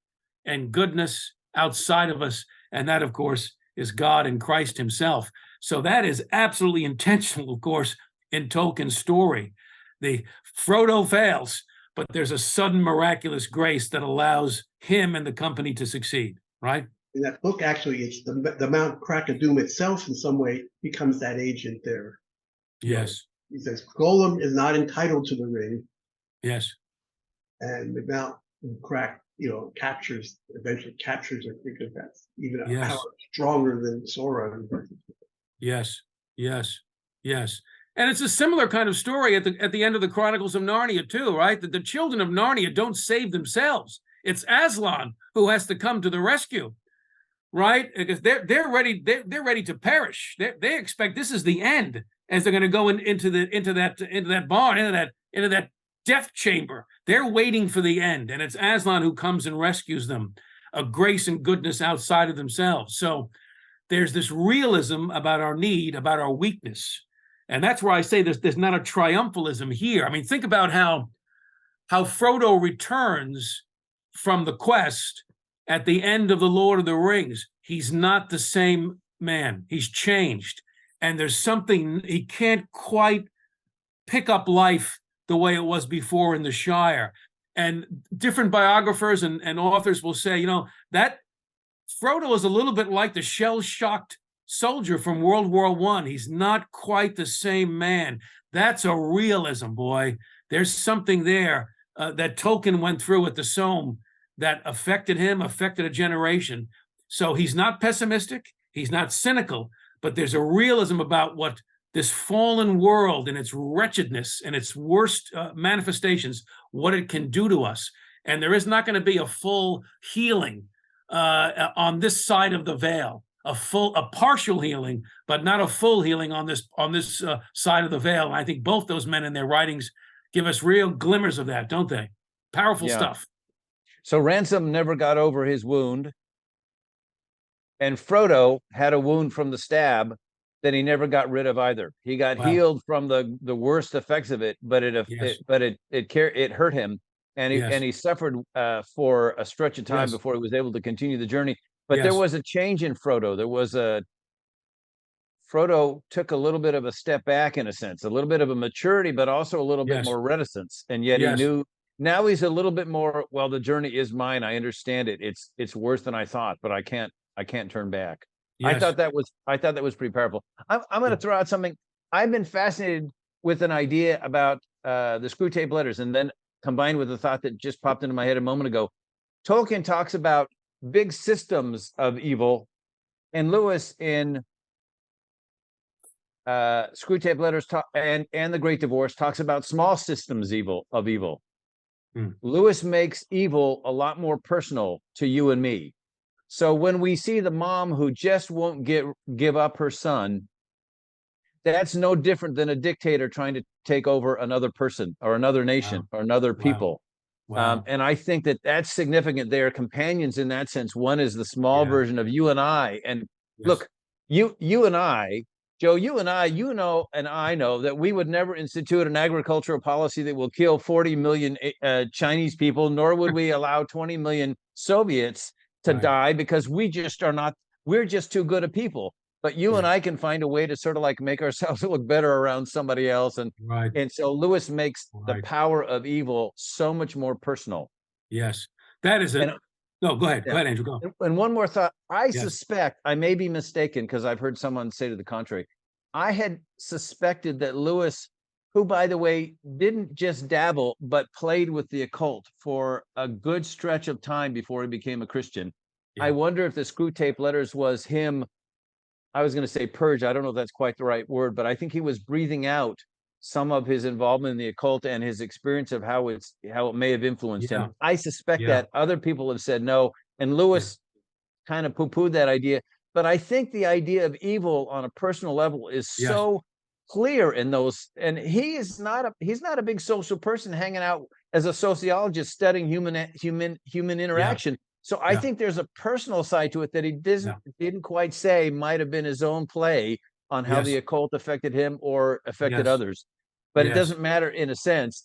and goodness outside of us. And that, of course, is God and Christ himself. So that is absolutely intentional, of course, in Tolkien's story. The Frodo fails, but there's a sudden miraculous grace that allows him and the company to succeed, right? In that book, actually, it's the Mount Crack of Doom itself, in some way, becomes that agent there. Yes. He says Gollum is not entitled to the ring, Yes. and the Mount Crack, eventually captures it, because that's even a power stronger than Sauron. Yes. Yes. Yes. And it's a similar kind of story at the end of the Chronicles of Narnia too, right? That the children of Narnia don't save themselves. It's Aslan who has to come to the rescue, right? Because they're ready to perish. They expect this is the end, as they're going to go into that barn, into that death chamber. They're waiting for the end, and it's Aslan who comes and rescues them, a grace and goodness outside of themselves. So there's this realism about our need, about our weakness. And that's where I say there's not a triumphalism here. I mean, think about how Frodo returns from the quest at the end of The Lord of the Rings. He's not the same man. He's changed. And there's something, he can't quite pick up life the way it was before in the Shire. And different biographers and authors will say, that Frodo is a little bit like the shell-shocked soldier from World War I. He's not quite the same man. That's a realism, boy. There's something there that Tolkien went through at the Somme that affected him, affected a generation. So he's not pessimistic. He's not cynical, but there's a realism about what this fallen world and its wretchedness and its worst manifestations, what it can do to us. And there is not going to be a full healing on this side of the veil, a partial healing, but not a full healing on this side of the veil. And I think both those men in their writings give us real glimmers of that, don't they? Powerful stuff. So Ransom never got over his wound, and Frodo had a wound from the stab that he never got rid of either. He got healed from the worst effects of it, but it hurt him. And he suffered for a stretch of time before he was able to continue the journey. But there was a change in Frodo. Frodo took a little bit of a step back, in a sense, a little bit of a maturity, but also a little bit more reticence. And yet he knew, now he's a little bit more, well, the journey is mine. I understand it. It's worse than I thought, but I can't turn back. I thought that was pretty powerful. I'm going to throw out something. I've been fascinated with an idea about the Screw Tape Letters, and then combined with the thought that just popped into my head a moment ago. Tolkien talks about big systems of evil, and Lewis in Screwtape Letters and the Great Divorce talks about small systems of evil. Lewis makes evil a lot more personal to you and me. So when we see the mom who just won't give up her son, that's no different than a dictator trying to take over another person or another nation or another people. Wow. And I think that that's significant. They are companions in that sense. One is the small version of you and I. And look, you and I, Joe, you and I, you know, and I know that we would never institute an agricultural policy that will kill 40 million Chinese people, nor would we allow 20 million Soviets to die, because we just are not, we're just too good a people. But you and I can find a way to sort of like make ourselves look better around somebody else. And so Lewis makes the power of evil so much more personal. Yes, that is it. No, go ahead. Go ahead, Andrew. Go. And one more thought. I suspect, I may be mistaken because I've heard someone say to the contrary. I had suspected that Lewis, who, by the way, didn't just dabble, but played with the occult for a good stretch of time before he became a Christian. I wonder if the Screwtape Letters was him. I was going to say purge. I don't know if that's quite the right word, but I think he was breathing out some of his involvement in the occult and his experience of how it may have influenced him. I suspect that other people have said no, and Lewis kind of poo-pooed that idea. But I think the idea of evil on a personal level is so clear in those. And he's not a big social person hanging out as a sociologist studying human interaction. So I think there's a personal side to it that he didn't quite say might have been his own play on how the occult affected him or affected others. But it doesn't matter in a sense.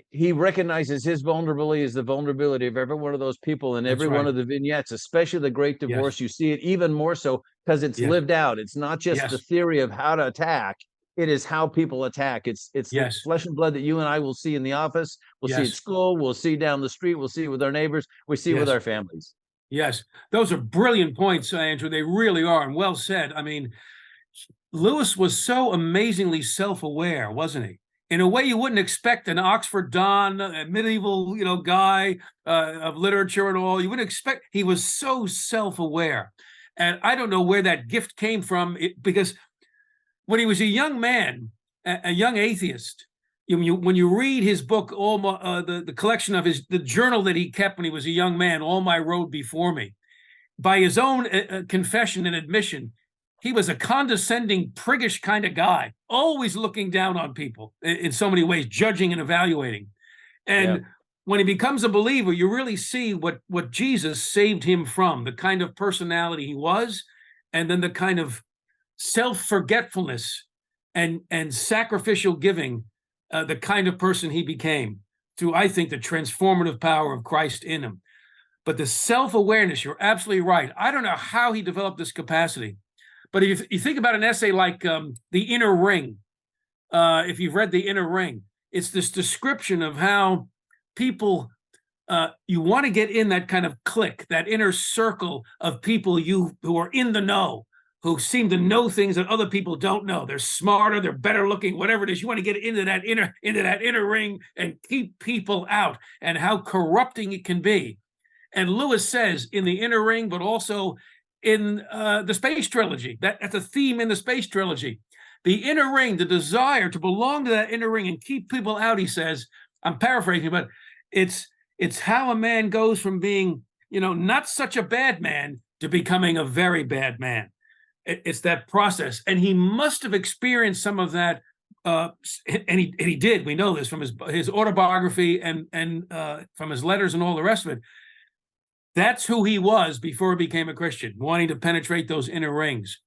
He recognizes his vulnerability as the vulnerability of every one of those people in every one of the vignettes, especially the Great Divorce. You see it even more so because it's lived out. It's not just the theory of how to attack. It is how people attack. It's the flesh and blood that you and I will see in the office. We'll see at school. We'll see down the street. We'll see it with our neighbors. We see it with our families. Yes, those are brilliant points, Andrew. They really are, and well said. I mean, Lewis was so amazingly self-aware, wasn't he? In a way you wouldn't expect an Oxford Don, a medieval, guy of literature and all. You wouldn't expect. He was so self-aware, and I don't know where that gift came from. Because when he was a young man, a young atheist, when you read his book, the collection of the journal that he kept when he was a young man, All My Road Before Me, by his own confession and admission, he was a condescending, priggish kind of guy, always looking down on people in so many ways, judging and evaluating. And when he becomes a believer, you really see what Jesus saved him from, the kind of personality he was, and then the kind of self-forgetfulness and sacrificial giving, the kind of person he became through, I think, the transformative power of Christ in him. But the self-awareness, you're absolutely right. I don't know how he developed this capacity. But if you think about an essay like The Inner Ring, if you've read The Inner Ring, it's this description of how people, you want to get in that kind of clique, that inner circle of people who are in the know, who seem to know things that other people don't know. They're smarter, they're better looking, whatever it is. You want to get into that inner ring and keep people out, and how corrupting it can be. And Lewis says in The Inner Ring, but also in the Space Trilogy, that's a theme in the Space Trilogy. The inner ring, the desire to belong to that inner ring and keep people out, he says, I'm paraphrasing, but it's how a man goes from being, not such a bad man to becoming a very bad man. It's that process. And he must have experienced some of that, and he did. We know this from his autobiography and from his letters and all the rest of it. That's who he was before he became a Christian, wanting to penetrate those inner rings.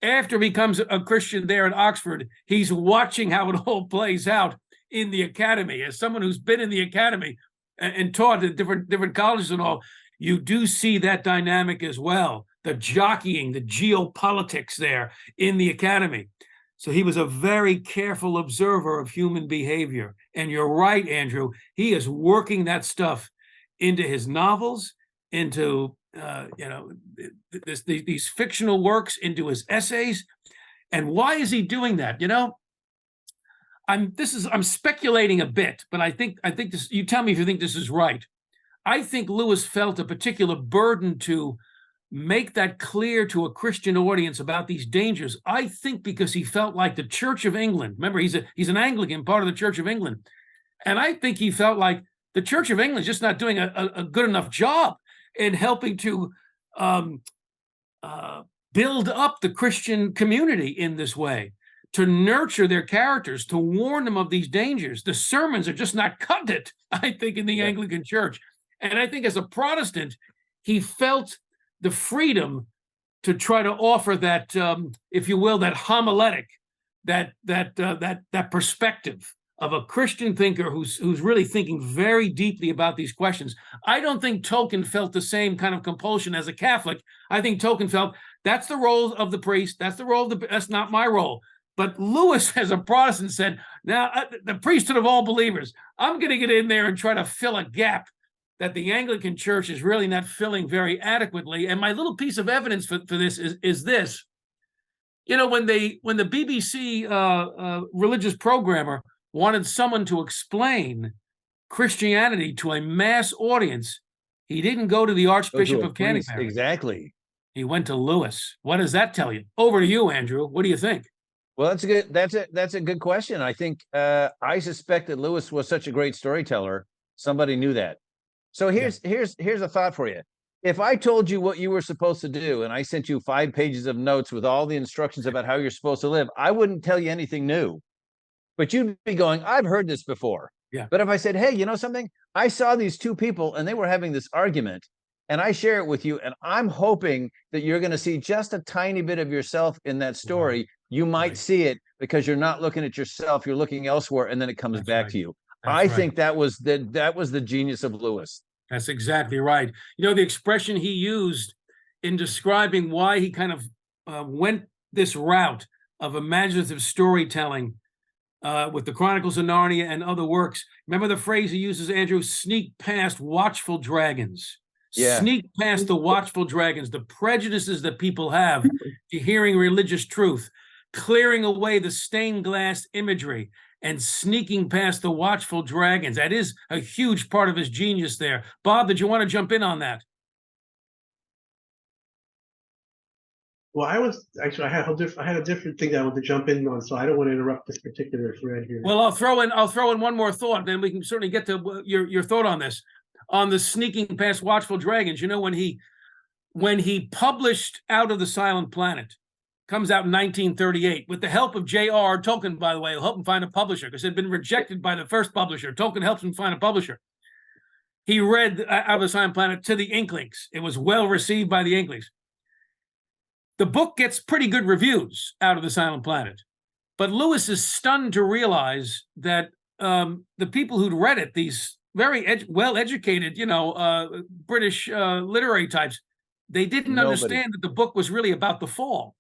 After he becomes a Christian there in Oxford, he's watching how it all plays out in the academy. As someone who's been in the academy and taught at different colleges and all, you do see that dynamic as well, the jockeying, the geopolitics there in the academy. So he was a very careful observer of human behavior. And you're right, Andrew, he is working that stuff into his novels, into these fictional works, into his essays. And why is he doing that? I'm speculating a bit, but I think this, you tell me if you think this is right. I think Lewis felt a particular burden to make that clear to a Christian audience about these dangers? I think because he felt like the Church of England, remember, he's an Anglican, part of the Church of England. And I think he felt like the Church of England is just not doing a good enough job in helping to build up the Christian community in this way, to nurture their characters, to warn them of these dangers. The sermons are just not cutting it, I think, in the Anglican Church. And I think as a Protestant, he felt the freedom to try to offer that, if you will, that homiletic, that perspective of a Christian thinker who's really thinking very deeply about these questions. I don't think Tolkien felt the same kind of compulsion as a Catholic. I think Tolkien felt that's the role of the priest. That's the role of that's not my role. But Lewis, as a Protestant, said, now, the priesthood of all believers, I'm going to get in there and try to fill a gap that the Anglican Church is really not filling very adequately. And my little piece of evidence for this is this. You know, when the BBC religious programmer wanted someone to explain Christianity to a mass audience, he didn't go to the Archbishop of Canterbury. Exactly. He went to Lewis. What does that tell you? Over to you, Andrew. What do you think? Well, that's a good question. I think I suspect that Lewis was such a great storyteller. Somebody knew that. So here's a thought for you. If I told you what you were supposed to do, and I sent you 5 pages of notes with all the instructions about how you're supposed to live, I wouldn't tell you anything new. But you'd be going, I've heard this before. Yeah. But if I said, hey, you know something? I saw these 2 people and they were having this argument, and I share it with you, and I'm hoping that you're going to see just a tiny bit of yourself in that story. Right. You might see it because you're not looking at yourself, you're looking elsewhere, and then it comes back to you. I think that was the genius of Lewis. That's exactly right. You know, the expression he used in describing why he kind of went this route of imaginative storytelling with the Chronicles of Narnia and other works. Remember the phrase he uses, Andrew? Sneak past watchful dragons. Yeah. Sneak past the watchful dragons, the prejudices that people have to hearing religious truth, clearing away the stained glass imagery, and sneaking past the watchful dragons. That is a huge part of his genius there. Bob, did you want to jump in on that? Well, I had a different thing that I wanted to jump in on, so I don't want to interrupt this particular thread here. Well, I'll throw in one more thought, then we can certainly get to your thought on this. On the sneaking past watchful dragons, you know, when he published Out of the Silent Planet, comes out in 1938 with the help of J.R.R. Tolkien, by the way, who helped him find a publisher because it had been rejected by the first publisher. Tolkien helps him find a publisher. He read Out of the Silent Planet to the Inklings. It was well received by the Inklings. The book gets pretty good reviews, Out of the Silent Planet, but Lewis is stunned to realize that the people who'd read it, these very well-educated, British literary types, they didn't understand that the book was really about the fall.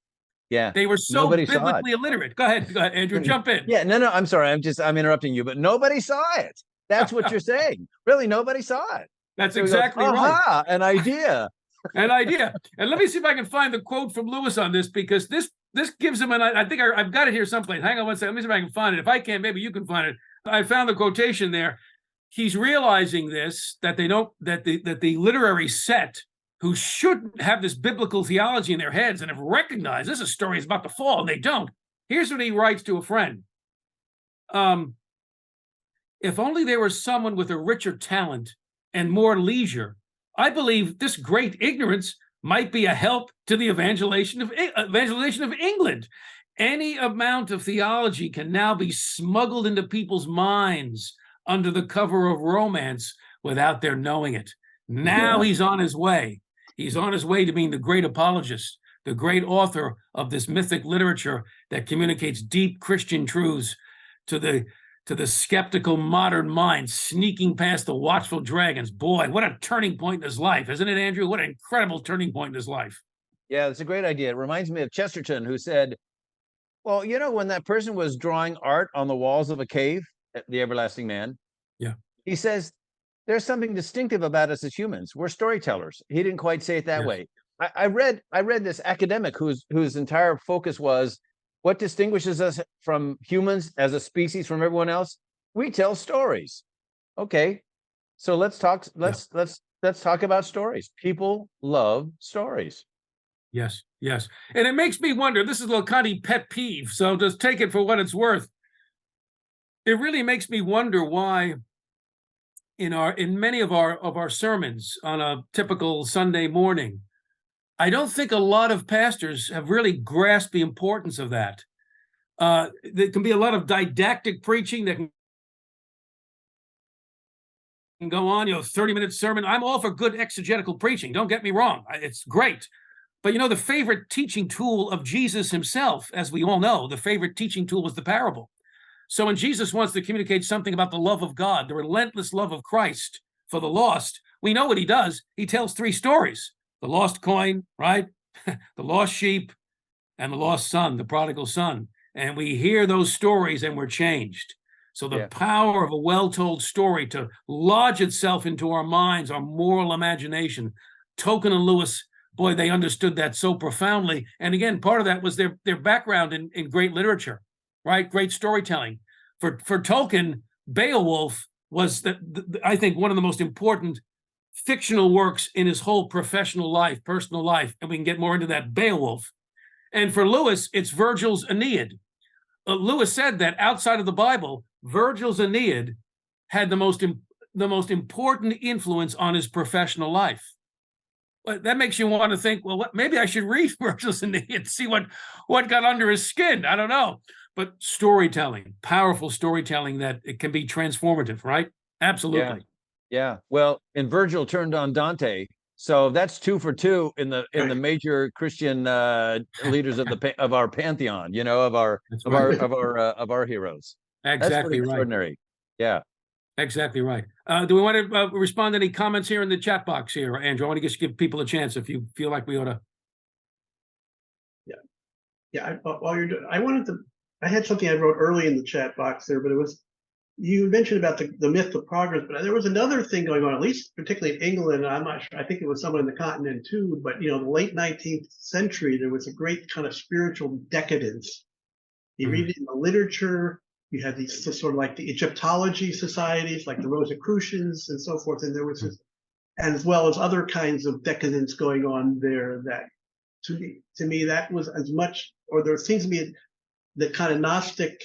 Yeah, they were so biblically illiterate. Go ahead, Andrew, jump in. Yeah, no, I'm sorry, I'm interrupting you, but nobody saw it. That's what you're saying. Really, nobody saw it. That's exactly right. An idea. An idea. And let me see if I can find the quote from Lewis on this, because this gives him I think I've got it here someplace. Hang on one second. Let me see if I can find it. If I can't, maybe you can find it. I found the quotation there. He's realizing this, that the literary set, who should have this biblical theology in their heads and have recognized this story is about the fall, and they don't. Here's what he writes to a friend. If only there was someone with a richer talent and more leisure, I believe this great ignorance might be a help to the evangelization of England. Any amount of theology can now be smuggled into people's minds under the cover of romance without their knowing it. Now he's on his way. He's on his way to being the great apologist, the great author of this mythic literature that communicates deep Christian truths to the skeptical modern mind, sneaking past the watchful dragons. Boy, what a turning point in his life, isn't it, Andrew? What an incredible turning point in his life. Yeah, it's a great idea. It reminds me of Chesterton, who said, well, when that person was drawing art on the walls of a cave, the Everlasting Man, he says, there's something distinctive about us as humans. We're storytellers. He didn't quite say it that way. I read this academic whose entire focus was, what distinguishes us from humans as a species from everyone else? We tell stories. Okay, so let's let's talk about stories. People love stories. Yes, yes. And it makes me wonder, this is Loconte pet peeve, so just take it for what it's worth. It really makes me wonder why in many of our sermons on a typical Sunday morning, I don't think a lot of pastors have really grasped the importance of that. There can be a lot of didactic preaching that can go on, 30-minute sermon. I'm all for good exegetical preaching. Don't get me wrong. It's great. But the favorite teaching tool of Jesus himself, as we all know, the favorite teaching tool was the parable. So when Jesus wants to communicate something about the love of God, the relentless love of Christ for the lost, we know what he does. He tells 3 stories: the lost coin, right? The lost sheep, and the lost son, the prodigal son. And we hear those stories and we're changed. So the power of a well-told story to lodge itself into our minds, our moral imagination. Tolkien and Lewis, boy, they understood that so profoundly. And again, part of that was their background in great literature, right? Great storytelling. For Tolkien, Beowulf was, I think, one of the most important fictional works in his whole professional life, personal life. And we can get more into that, Beowulf. And for Lewis, it's Virgil's Aeneid. Lewis said that outside of the Bible, Virgil's Aeneid had the most important influence on his professional life. That makes you want to think, well, maybe I should read Virgil's Aeneid and see what got under his skin. I don't know. But storytelling, powerful storytelling, that it can be transformative, right? Absolutely. Yeah. Well, and Virgil turned on Dante, so that's 2 for 2 in the major Christian leaders of our pantheon. Of our heroes. Exactly That's pretty right. extraordinary. Yeah. Exactly right. Do we want to respond to any comments here in the chat box here, Andrew? I want to just give people a chance if you feel like we ought to. Yeah. While you're doing, I had something I wrote early in the chat box there, but you mentioned about the myth of progress, but there was another thing going on, at least particularly in England. I'm not sure, I think it was somewhere in the continent too, but the late 19th century, there was a great kind of spiritual decadence. You read it in the literature. You had these sort of like the Egyptology societies, like the Rosicrucians and so forth, and there was this, as well as other kinds of decadence going on there. That to me that was as much, or there seems to be the kind of Gnostic,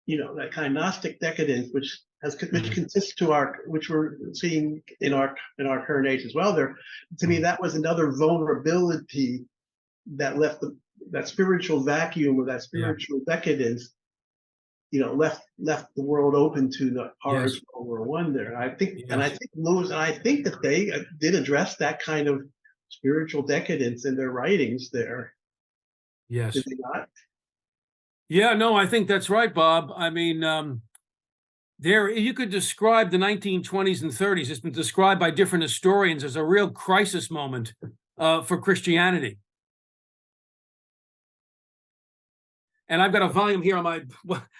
that kind of Gnostic decadence, which consists which we're seeing in our current age as well. There, to me, that was another vulnerability that left that spiritual vacuum, or that spiritual decadence, left the world open to the horrors of World War I there. I think Lewis, and I think that they did address that kind of spiritual decadence in their writings there. Yes. Did they not? Yeah, no, I think that's right, Bob. I mean, you could describe the 1920s and 30s. It's been described by different historians as a real crisis moment for Christianity. And I've got a volume here on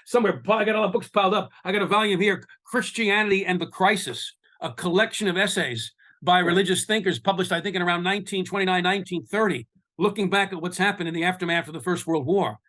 somewhere. I got all the books piled up. I got a volume here, Christianity and the Crisis, a collection of essays by religious thinkers published, I think, in around 1929, 1930, looking back at what's happened in the aftermath of the First World War,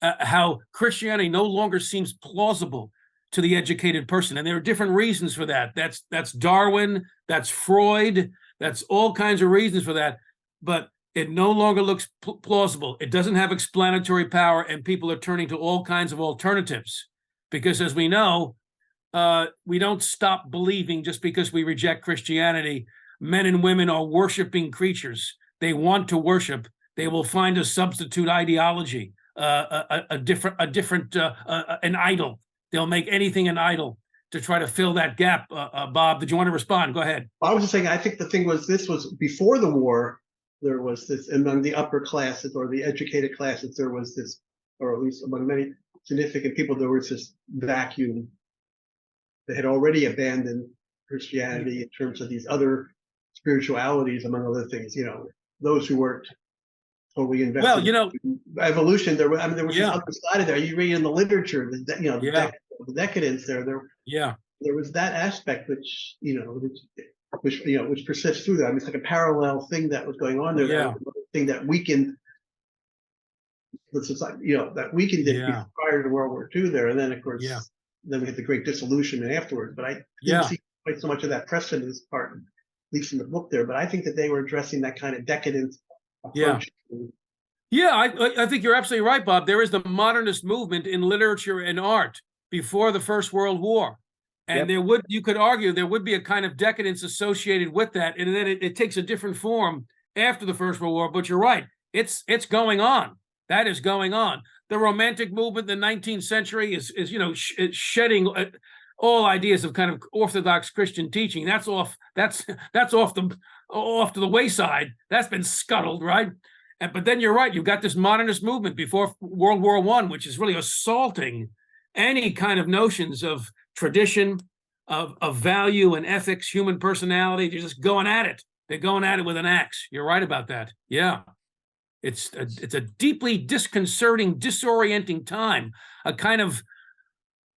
how Christianity no longer seems plausible to the educated person. And there are different reasons for that. That's Darwin, that's Freud, that's all kinds of reasons for that. But it no longer looks plausible. It doesn't have explanatory power, and people are turning to all kinds of alternatives. Because as we know, we don't stop believing just because we reject Christianity. Men and women are worshiping creatures. They want to worship. They will find a substitute ideology, an idol. They'll make anything an idol to try to fill that gap. Bob, did you want to respond? Go ahead. I was just saying, I think the thing was, this was before the war. There was this among the upper classes, or the educated classes, there was this, or at least among many significant people, there was this vacuum. They had already abandoned Christianity in terms of these other spiritualities, among other things. Those who weren't totally invested. Well, in evolution. There was this other side of there. You read in the literature, the decadence there. There was that aspect which persists through that. I mean, it's like a parallel thing that was going on there. Yeah. That was another thing that weakened the society, that weakened it prior to World War II there. And then, of course, then we had the great disillusionment afterwards. But I didn't see quite so much of that precedence part least in the book there, but I think that they were addressing that kind of decadent Yeah. approach. Yeah, I think you're absolutely right, Bob. There is the modernist movement in literature and art before the First World War. And you could argue there would be a kind of decadence associated with that. And then it takes a different form after the First World War. But you're right, it's going on. That is going on. The Romantic movement in the 19th century is shedding all ideas of kind of Orthodox Christian teaching. That's off to the wayside. That's been scuttled, right? But then you're right. You've got this modernist movement before World War I, which is really assaulting any kind of notions of tradition, of value and ethics, human personality. They're just going at it. They're going at it with an axe. You're right about that. Yeah. It's a deeply disconcerting, disorienting time, a kind of,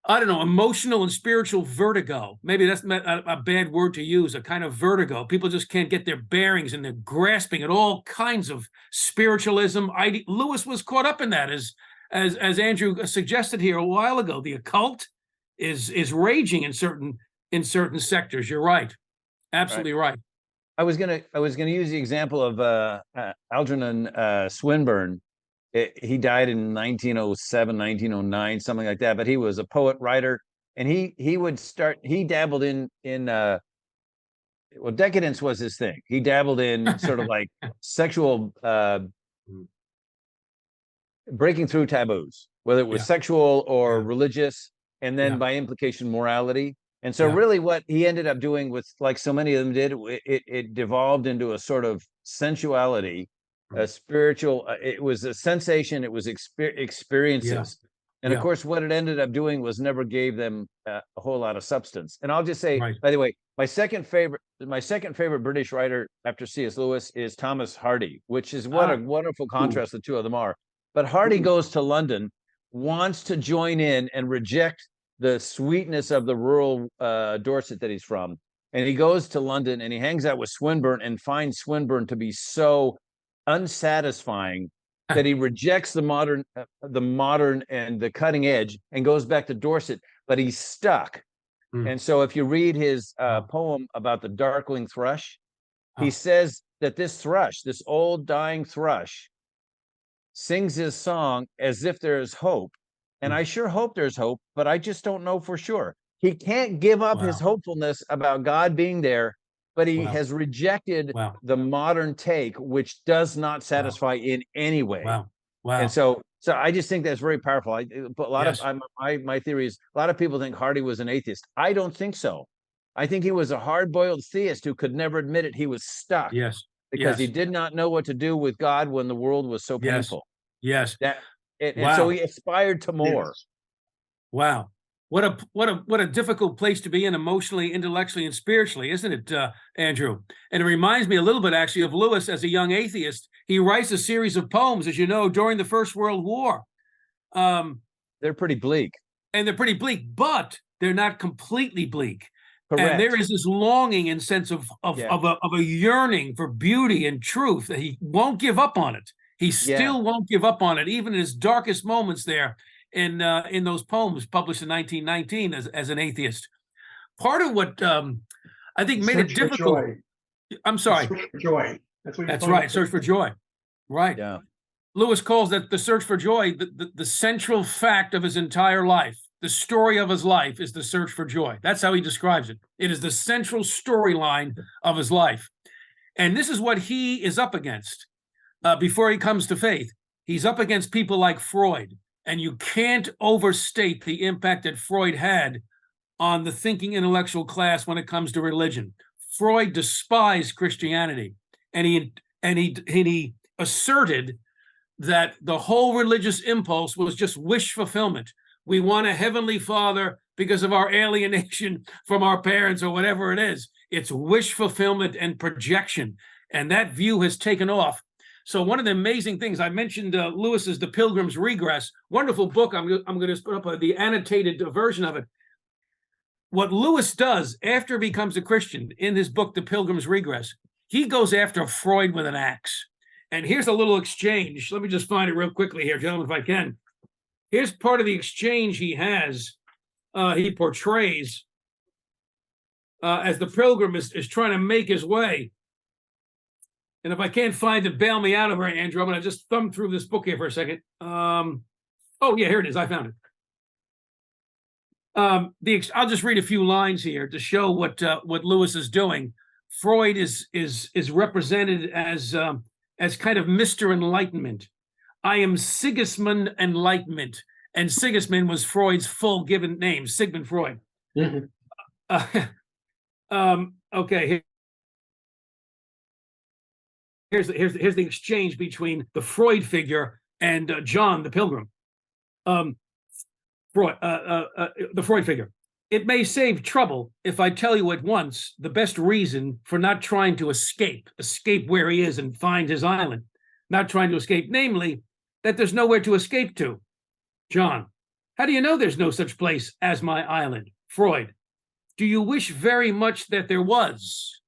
I don't know, emotional and spiritual vertigo. Maybe that's a bad word to use, a kind of vertigo. People just can't get their bearings and they're grasping at all kinds of spiritualism. Lewis was caught up in that, as Andrew suggested here a while ago. The occult is raging in certain sectors. You're right. Absolutely right. I was gonna use the example of Algernon Swinburne. He died in 1907, 1909, something like that. But he was a poet, writer, and he dabbled in decadence was his thing. He dabbled in sort of like sexual breaking through taboos, whether it was sexual or religious, and then by implication morality. And so really what he ended up doing with, like so many of them did, it devolved into a sort of sensuality, a spiritual, it was a sensation, it was experiences. And of course, what it ended up doing was never gave them a whole lot of substance. And I'll just say, by the way, my second favorite British writer after C.S. Lewis is Thomas Hardy, which is what a wonderful contrast the two of them are. But Hardy goes to London, wants to join in and reject the sweetness of the rural Dorset that he's from. And he goes to London and he hangs out with Swinburne and finds Swinburne to be so unsatisfying that he rejects the modern and the cutting edge and goes back to Dorset, but he's stuck. And so if you read his poem about the darkling thrush, he says that this old dying thrush, sings his song as if there is hope. And I sure hope there's hope, but I just don't know for sure. He can't give up his hopefulness about God being there, but he has rejected the modern take, which does not satisfy in any way. And so I just think that's very powerful. My theory is a lot of people think Hardy was an atheist. I don't think so. I think he was a hard-boiled theist who could never admit it. He was stuck. Because he did not know what to do with God when the world was so painful. And so he aspired to more. Wow. What a difficult place to be in emotionally, intellectually, and spiritually, isn't it, Andrew? And it reminds me a little bit, actually, of Lewis as a young atheist. He writes a series of poems, as you know, during the First World War. They're pretty bleak. And they're pretty bleak, but they're not completely bleak. Correct. And there is this longing and sense of a yearning for beauty and truth that he won't give up on it. He still won't give up on it, even in his darkest moments there in those poems published in 1919 as an atheist. Part of what I think made it difficult. I'm sorry. Search for joy. That's right. Search for joy. Right. Yeah. Lewis calls that the search for joy the central fact of his entire life. The story of his life is the search for joy. That's how he describes it. It is the central storyline of his life. And this is what he is up against before he comes to faith. He's up against people like Freud. And you can't overstate the impact that Freud had on the thinking intellectual class when it comes to religion. Freud despised Christianity. And he asserted that the whole religious impulse was just wish fulfillment. We want a heavenly father because of our alienation from our parents or whatever it is. It's wish fulfillment and projection. And that view has taken off. So one of the amazing things, I mentioned Lewis's The Pilgrim's Regress, wonderful book. I'm going to put up the annotated version of it. What Lewis does after he becomes a Christian in his book, The Pilgrim's Regress, he goes after Freud with an axe. And here's a little exchange. Let me just find it real quickly here, gentlemen, if I can. Here's part of the exchange he has. He portrays as the pilgrim is trying to make his way. And if I can't find it, bail me out of her, Andrew. I'm going to just thumb through this book here for a second. Oh, yeah, here it is. I found it. I'll just read a few lines here to show what Lewis is doing. Freud is represented as kind of Mr. Enlightenment. I am Sigismund Enlightenment, and Sigismund was Freud's full given name, Sigmund Freud. Okay. Here's the exchange between the Freud figure and John the Pilgrim. The Freud figure. It may save trouble if I tell you at once the best reason for not trying to escape where he is and find his island, not trying to escape, namely, that there's nowhere to escape to. John, how do you know there's no such place as my island? Freud, do you wish very much that there was?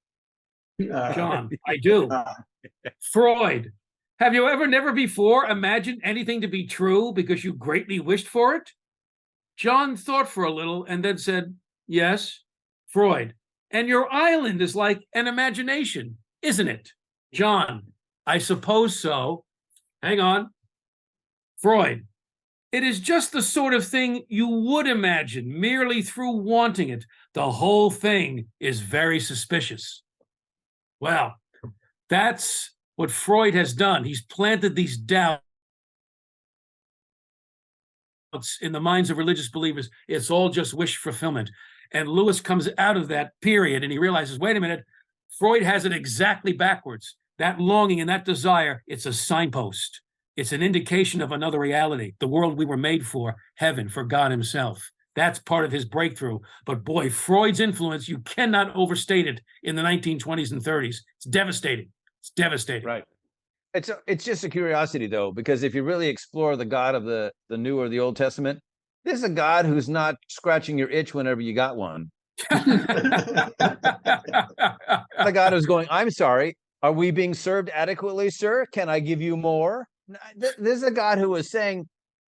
John, I do. Freud, have you ever never before imagined anything to be true because you greatly wished for it? John thought for a little and then said, yes. Freud, and your island is like an imagination, isn't it? John, I suppose so. Hang on. Freud, it is just the sort of thing you would imagine merely through wanting it. The whole thing is very suspicious. Well, that's what Freud has done. He's planted these doubts in the minds of religious believers. It's all just wish fulfillment. And Lewis comes out of that period and he realizes, wait a minute, Freud has it exactly backwards. That longing and that desire, it's a signpost. It's an indication of another reality, the world we were made for, heaven, for God himself. That's part of his breakthrough. But boy, Freud's influence, you cannot overstate it in the 1920s and 30s. It's devastating. It's devastating. Right. It's just a curiosity, though, because if you really explore the God of the New or the Old Testament, this is a God who's not scratching your itch whenever you got one. The God who's going, I'm sorry, are we being served adequately, sir? Can I give you more? This is a God who is saying,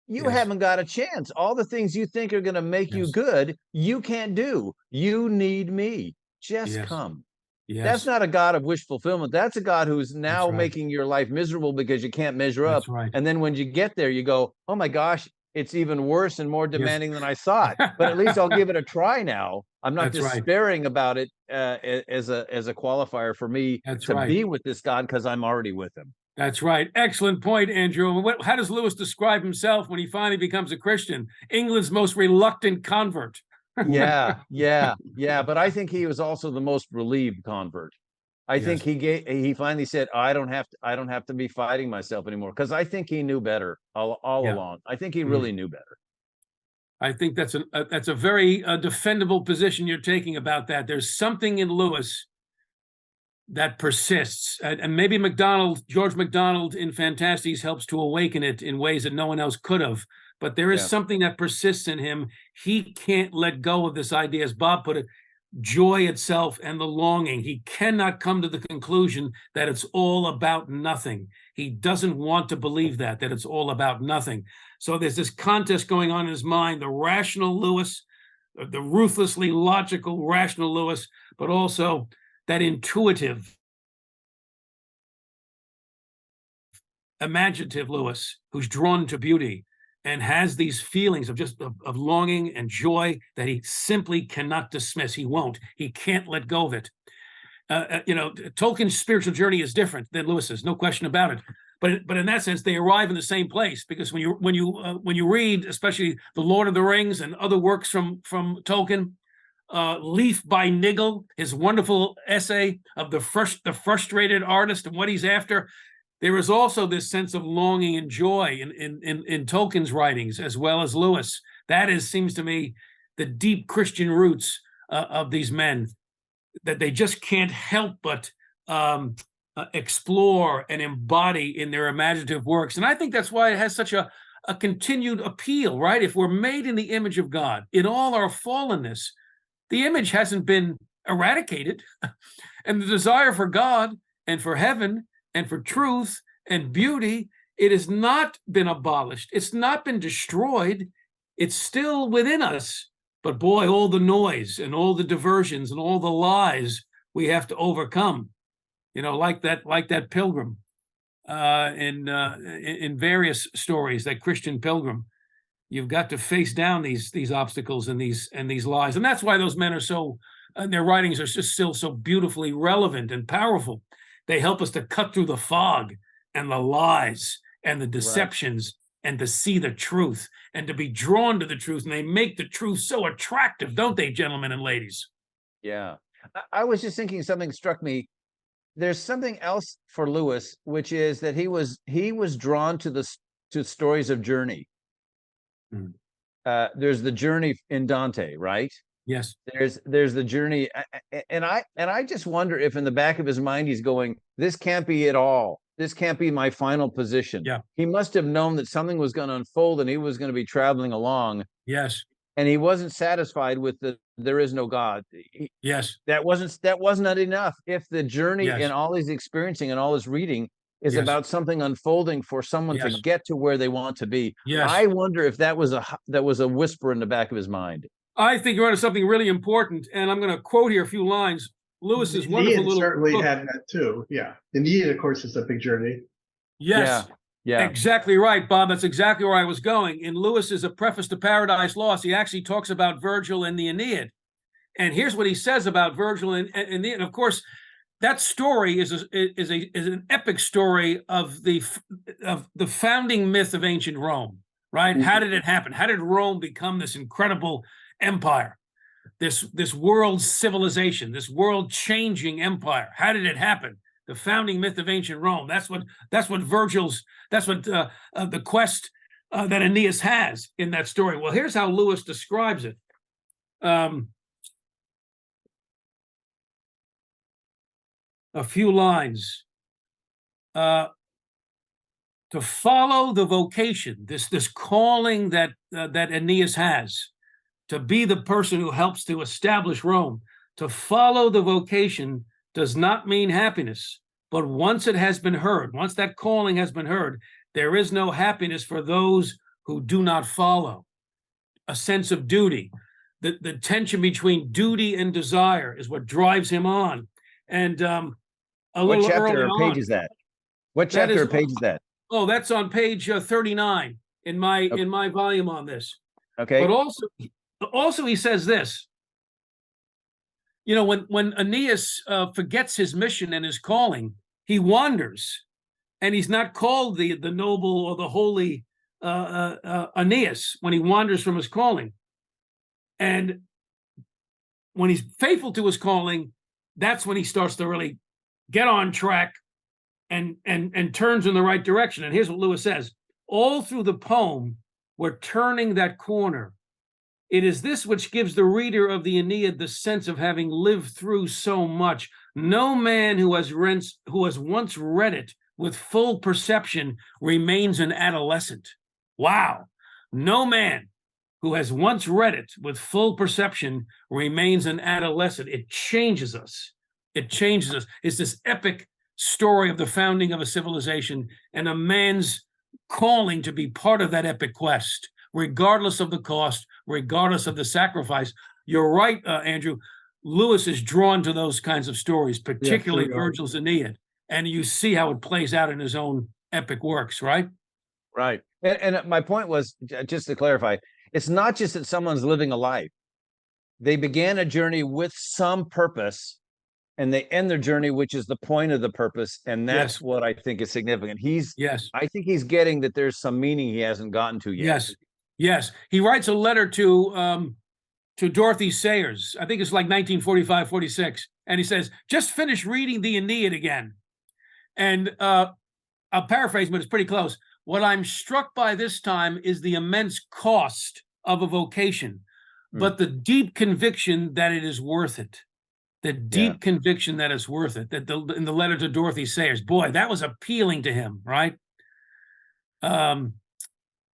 you haven't got a chance. All the things you think are going to make you good, you can't do. You need me. Just come. Yes. That's not a God of wish fulfillment. That's a God who's now making your life miserable because you can't measure up. And then when you get there, you go, oh my gosh, it's even worse and more demanding than I thought. But at least I'll give it a try now. I'm not despairing about it as a qualifier for me to be with this God because I'm already with him. That's right. Excellent point, Andrew. How does Lewis describe himself when he finally becomes a Christian? England's most reluctant convert. Yeah. But I think he was also the most relieved convert. I think he finally said, I don't have to be fighting myself anymore, because I think he knew better all along. I think he really knew better. I think that's a very defendable position you're taking about that. There's something in Lewis that persists, and maybe George MacDonald in Phantastes helps to awaken it in ways that no one else could have. But there is something that persists in him. He can't let go of this idea, as Bob put it, joy itself and the longing. He cannot come to the conclusion that it's all about nothing. He doesn't want to believe that it's all about nothing. So there's this contest going on in his mind, the rational Lewis, the ruthlessly logical, rational Lewis, but also that intuitive, imaginative Lewis, who's drawn to beauty and has these feelings of longing and joy that he simply cannot dismiss. He won't. He can't let go of it. Tolkien's spiritual journey is different than Lewis's, no question about it. But in that sense, they arrive in the same place, because when you read, especially The Lord of the Rings and other works from Tolkien, Leaf by Niggle, his wonderful essay of the frustrated artist and what he's after. There is also this sense of longing and joy in Tolkien's writings, as well as Lewis. That seems to me, the deep Christian roots of these men, that they just can't help but explore and embody in their imaginative works. And I think that's why it has such a continued appeal, right? If we're made in the image of God, in all our fallenness, the image hasn't been eradicated. And the desire for God and for heaven and for truth and beauty, it has not been abolished. It's not been destroyed. It's still within us, But boy, all the noise and all the diversions and all the lies we have to overcome, like that pilgrim in various stories, that Christian pilgrim. You've got to face down these obstacles and these lies, and that's why those men are so. Their writings are just still so beautifully relevant and powerful. They help us to cut through the fog and the lies and the deceptions and to see the truth and to be drawn to the truth. And they make the truth so attractive, don't they, gentlemen and ladies? Yeah. I was just thinking, something struck me. There's something else for Lewis, which is that he was drawn to stories of journey. There's the journey in Dante, right? Yes. There's the journey, and I just wonder if in the back of his mind he's going, this can't be it all. This can't be my final position. Yeah. He must have known that something was going to unfold and he was going to be traveling along. Yes. And he wasn't satisfied with there is no God. Yes. That wasn't enough. If the journey Yes. and all he's experiencing and all his reading is Yes. about something unfolding for someone Yes. to get to where they want to be. Yes. I wonder if that was a whisper in the back of his mind. I think you're onto something really important, and I'm going to quote here a few lines. Lewis's wonderful little certainly book. had that too. Yeah, the Aeneid, of course, is a big journey. Yes. Yeah. Exactly right, Bob. That's exactly where I was going. In Lewis's A Preface to Paradise Lost, he actually talks about Virgil and the Aeneid. And here's what he says about Virgil and Aeneid. And of course, that story is an epic story of the founding myth of ancient Rome, right? Mm-hmm. How did it happen? How did Rome become this incredible empire? This world civilization, this world-changing empire. How did it happen? The founding myth of ancient Rome. That's what the quest that Aeneas has in that story. Well, here's how Lewis describes it. A few lines. To follow the vocation, this calling that Aeneas has, to be the person who helps to establish Rome, to follow the vocation does not mean happiness, but once it has been heard, once that calling has been heard, there is no happiness for those who do not follow. A sense of duty, the tension between duty and desire is what drives him on. And what chapter or page is that? What chapter or page is that? Oh, that's on page 39 in my volume on this. Okay. But also he says this. When Aeneas forgets his mission and his calling, he wanders, and he's not called the noble or the holy Aeneas when he wanders from his calling. And when he's faithful to his calling, that's when he starts to really get on track and turns in the right direction. And here's what Lewis says: all through the poem, we're turning that corner. It is this which gives the reader of the Aeneid the sense of having lived through so much. No man who has once read it with full perception remains an adolescent. Wow. No man who has once read it with full perception remains an adolescent. It changes us. It changes us. It's this epic story of the founding of a civilization and a man's calling to be part of that epic quest, regardless of the cost, regardless of the sacrifice. You're right, Andrew. Lewis is drawn to those kinds of stories, particularly Virgil's Aeneid, and you see how it plays out in his own epic works, right? Right. And my point was, just to clarify, it's not just that someone's living a life. They began a journey with some purpose, and they end their journey, which is the point of the purpose. And that's what I think is significant. I think he's getting that there's some meaning he hasn't gotten to yet. Yes. He writes a letter to Dorothy Sayers. I think it's like 1945, 46. And he says, just finished reading the Aeneid again. And I'll paraphrase, but it's pretty close. What I'm struck by this time is the immense cost of a vocation, but the deep conviction that it is worth it. The deep conviction that it's worth it. That in the letter to Dorothy Sayers, boy, that was appealing to him, right?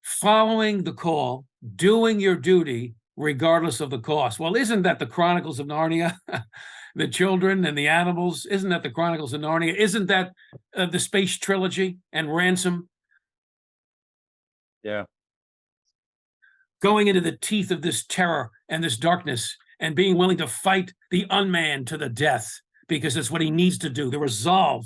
Following the call, doing your duty, regardless of the cost. Well, isn't that the Chronicles of Narnia? The children and the animals, isn't that the Chronicles of Narnia? Isn't that the Space Trilogy and Ransom? Yeah. going into the teeth of this terror and this darkness and being willing to fight the unmanned to the death because it's what he needs to do, the resolve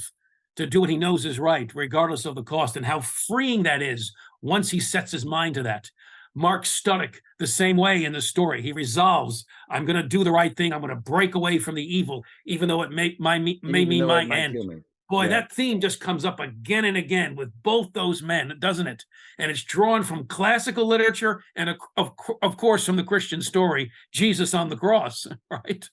to do what he knows is right, regardless of the cost, and how freeing that is once he sets his mind to that. Mark Studdock, the same way in the story. He resolves, I'm going to do the right thing. I'm going to break away from the evil, even though it may mean my end. Boy, Yeah. that theme just comes up again and again with both those men, doesn't it? And it's drawn from classical literature and, of course, from the Christian story, Jesus on the cross, right?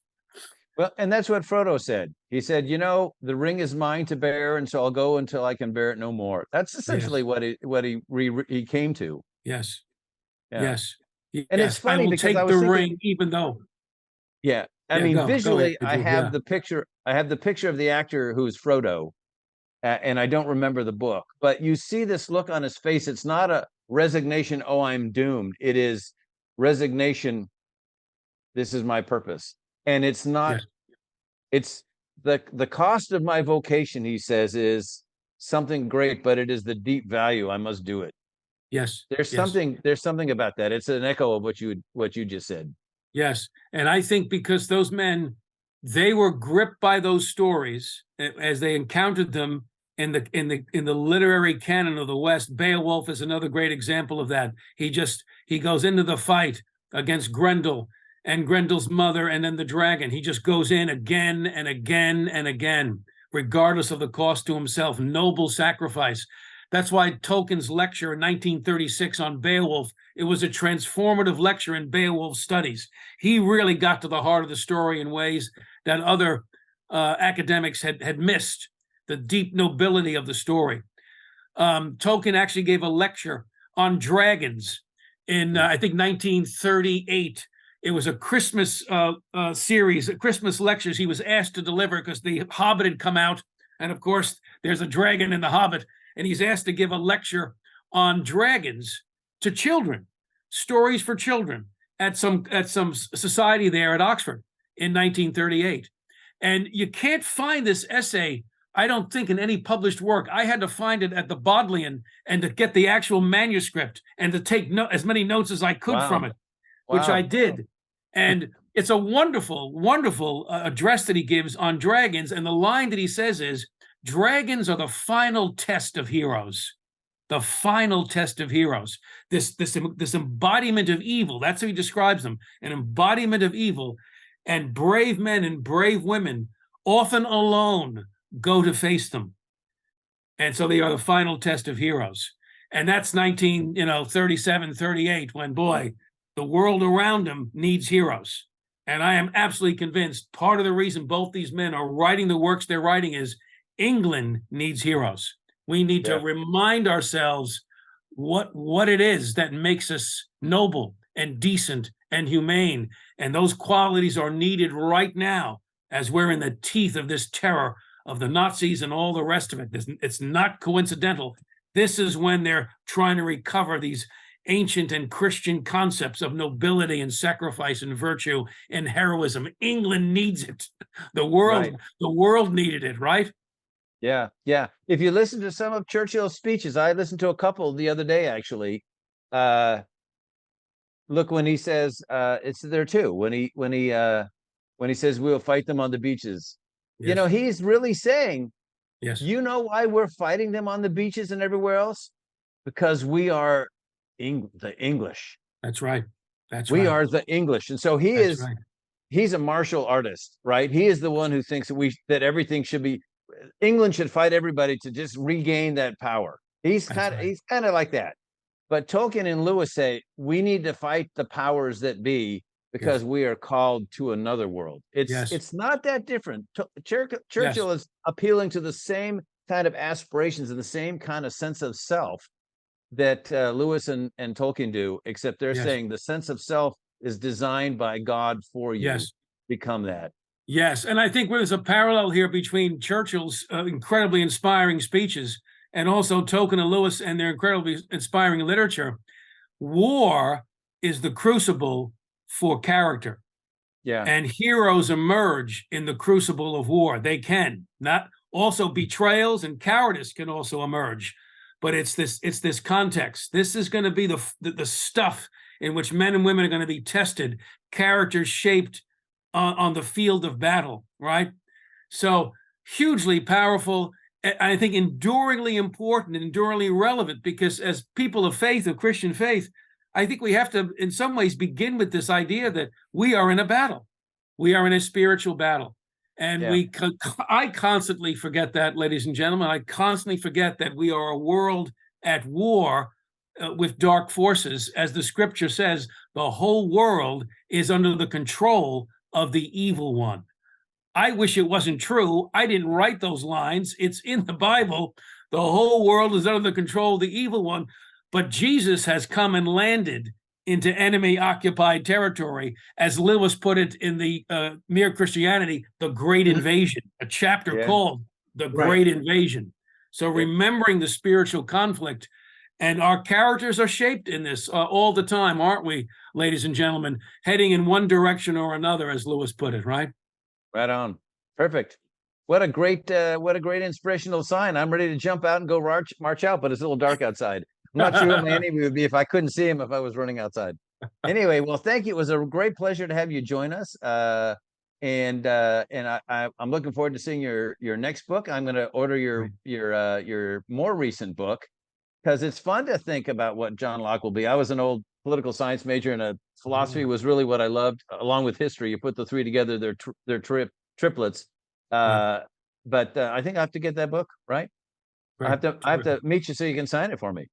Well, and that's what Frodo said. He said, you know, the ring is mine to bear, and so I'll go until I can bear it no more. That's essentially what he came to. Yes. Yeah. Yes. And it's funny I will because take I was the thinking, ring, even though. yeah, I Yeah, mean, go visually, ahead, I have yeah. the picture. I have the picture of the actor who's Frodo, and I don't remember the book. But you see this look on his face. It's not a resignation. Oh, I'm doomed. It is resignation. This is my purpose, and it's not. Yes. It's the cost of my vocation. He says is something great, but it is the deep value. I must do it. Yes. There's yes. something about that. It's an echo of what you just said. Yes. And I think because those men, they were gripped by those stories as they encountered them in the literary canon of the West. Beowulf is another great example of that. He goes into the fight against Grendel and Grendel's mother and then the dragon. He just goes in again and again and again, regardless of the cost to himself. Noble sacrifice. That's why Tolkien's lecture in 1936 on Beowulf, it was a transformative lecture in Beowulf studies. He really got to the heart of the story in ways that other academics had missed, the deep nobility of the story. Tolkien actually gave a lecture on dragons in, I think, 1938. It was a Christmas series, Christmas lectures he was asked to deliver because the Hobbit had come out. And of course, there's a dragon in the Hobbit. And he's asked to give a lecture on dragons to children, stories for children at some society there at Oxford in 1938. And you can't find this essay, I don't think, in any published work. I had to find it at the Bodleian and to get the actual manuscript and to take as many notes as I could from it, which I did. And it's a wonderful, wonderful address that he gives on dragons. And the line that he says is, dragons are the final test of heroes. The final test of heroes. This embodiment of evil, that's how he describes them, an embodiment of evil. And brave men and brave women, often alone, go to face them. And so they are the final test of heroes. And that's 1937, 38, when, boy, the world around them needs heroes. And I am absolutely convinced part of the reason both these men are writing the works they're writing is England needs heroes. We need to remind ourselves what it is that makes us noble and decent and humane. And those qualities are needed right now as we're in the teeth of this terror of the Nazis and all the rest of it. It's not coincidental. This is when they're trying to recover these ancient and Christian concepts of nobility and sacrifice and virtue and heroism. England needs it. The world needed it, right? Yeah, yeah. If you listen to some of Churchill's speeches, I listened to a couple the other day, actually. Look, when he says, it's there too, when he says we'll fight them on the beaches. Yes. He's really saying, yes, you know why we're fighting them on the beaches and everywhere else? Because we are the English. That's right. We are the English. And so he's a martial artist, right? He is the one who thinks that everything should be, England should fight everybody to just regain that power. He's kind of like that. But Tolkien and Lewis say we need to fight the powers that be because we are called to another world. It's not that different. Churchill is appealing to the same kind of aspirations and the same kind of sense of self that Lewis and Tolkien do, except they're saying the sense of self is designed by God for you. Become that. Yes, and I think there's a parallel here between Churchill's incredibly inspiring speeches and also Tolkien and Lewis and their incredibly inspiring literature. War is the crucible for character. Yeah. And heroes emerge in the crucible of war. They can. Not also betrayals and cowardice can also emerge. But it's this context. This is going to be the stuff in which men and women are going to be tested, characters shaped on the field of battle, right? So hugely powerful, and I think enduringly important and enduringly relevant, because as people of faith, of Christian faith, I think we have to, in some ways, begin with this idea that we are in a battle. We are in a spiritual battle. And I constantly forget that, ladies and gentlemen. I constantly forget that we are a world at war with dark forces. As the scripture says, the whole world is under the control of the evil one. I wish it wasn't true. I didn't write those lines. It's in the Bible. The whole world is under the control of the evil one. But Jesus has come and landed into enemy-occupied territory, as Lewis put it in the Mere Christianity, the Great Invasion, a chapter called The Great Invasion. So remembering the spiritual conflict, and our characters are shaped in this all the time, aren't we, ladies and gentlemen, heading in one direction or another, as Lewis put it, right? Right on. Perfect. What a great inspirational sign. I'm ready to jump out and go march out, but it's a little dark outside. I'm not sure who my enemy would be if I couldn't see him if I was running outside. Anyway, well, thank you. It was a great pleasure to have you join us. And I'm looking forward to seeing your next book. I'm going to order your more recent book, because it's fun to think about what John Locke will be. I was an old political science major, and philosophy was really what I loved, along with history. You put the three together, they're triplets. But I think I have to get that book, right? I have to meet you so you can sign it for me.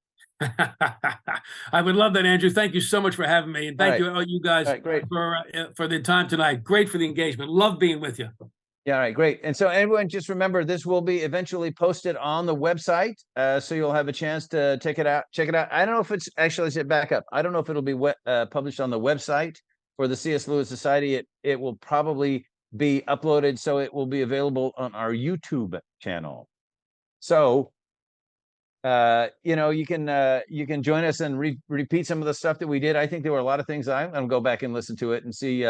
I would love that, Andrew. Thank you so much for having me, and thank you, all you guys, for the time tonight. Great for the engagement. Love being with you. Yeah, all right, great. And so everyone, just remember, this will be eventually posted on the website, so you'll have a chance to check it out. I don't know if it's actually back up. I don't know if it'll be published on the website for the C.S. Lewis Society. It will probably be uploaded, so it will be available on our YouTube channel. So you can join us and repeat some of the stuff that we did. I think there were a lot of things I'm going to go back and listen to it and see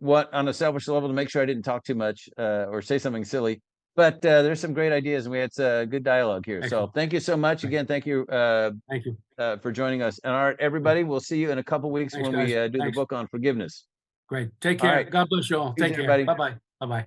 what, on a selfish level, to make sure I didn't talk too much or say something silly. But there's some great ideas, and we had good dialogue here. Excellent. So thank you so much again. Thank you for joining us. And all right, everybody, we'll see you in a couple weeks when we do the book on forgiveness. Great. Take care. All right. God bless you all. Peace, Take care. everybody. Bye-bye. Bye-bye.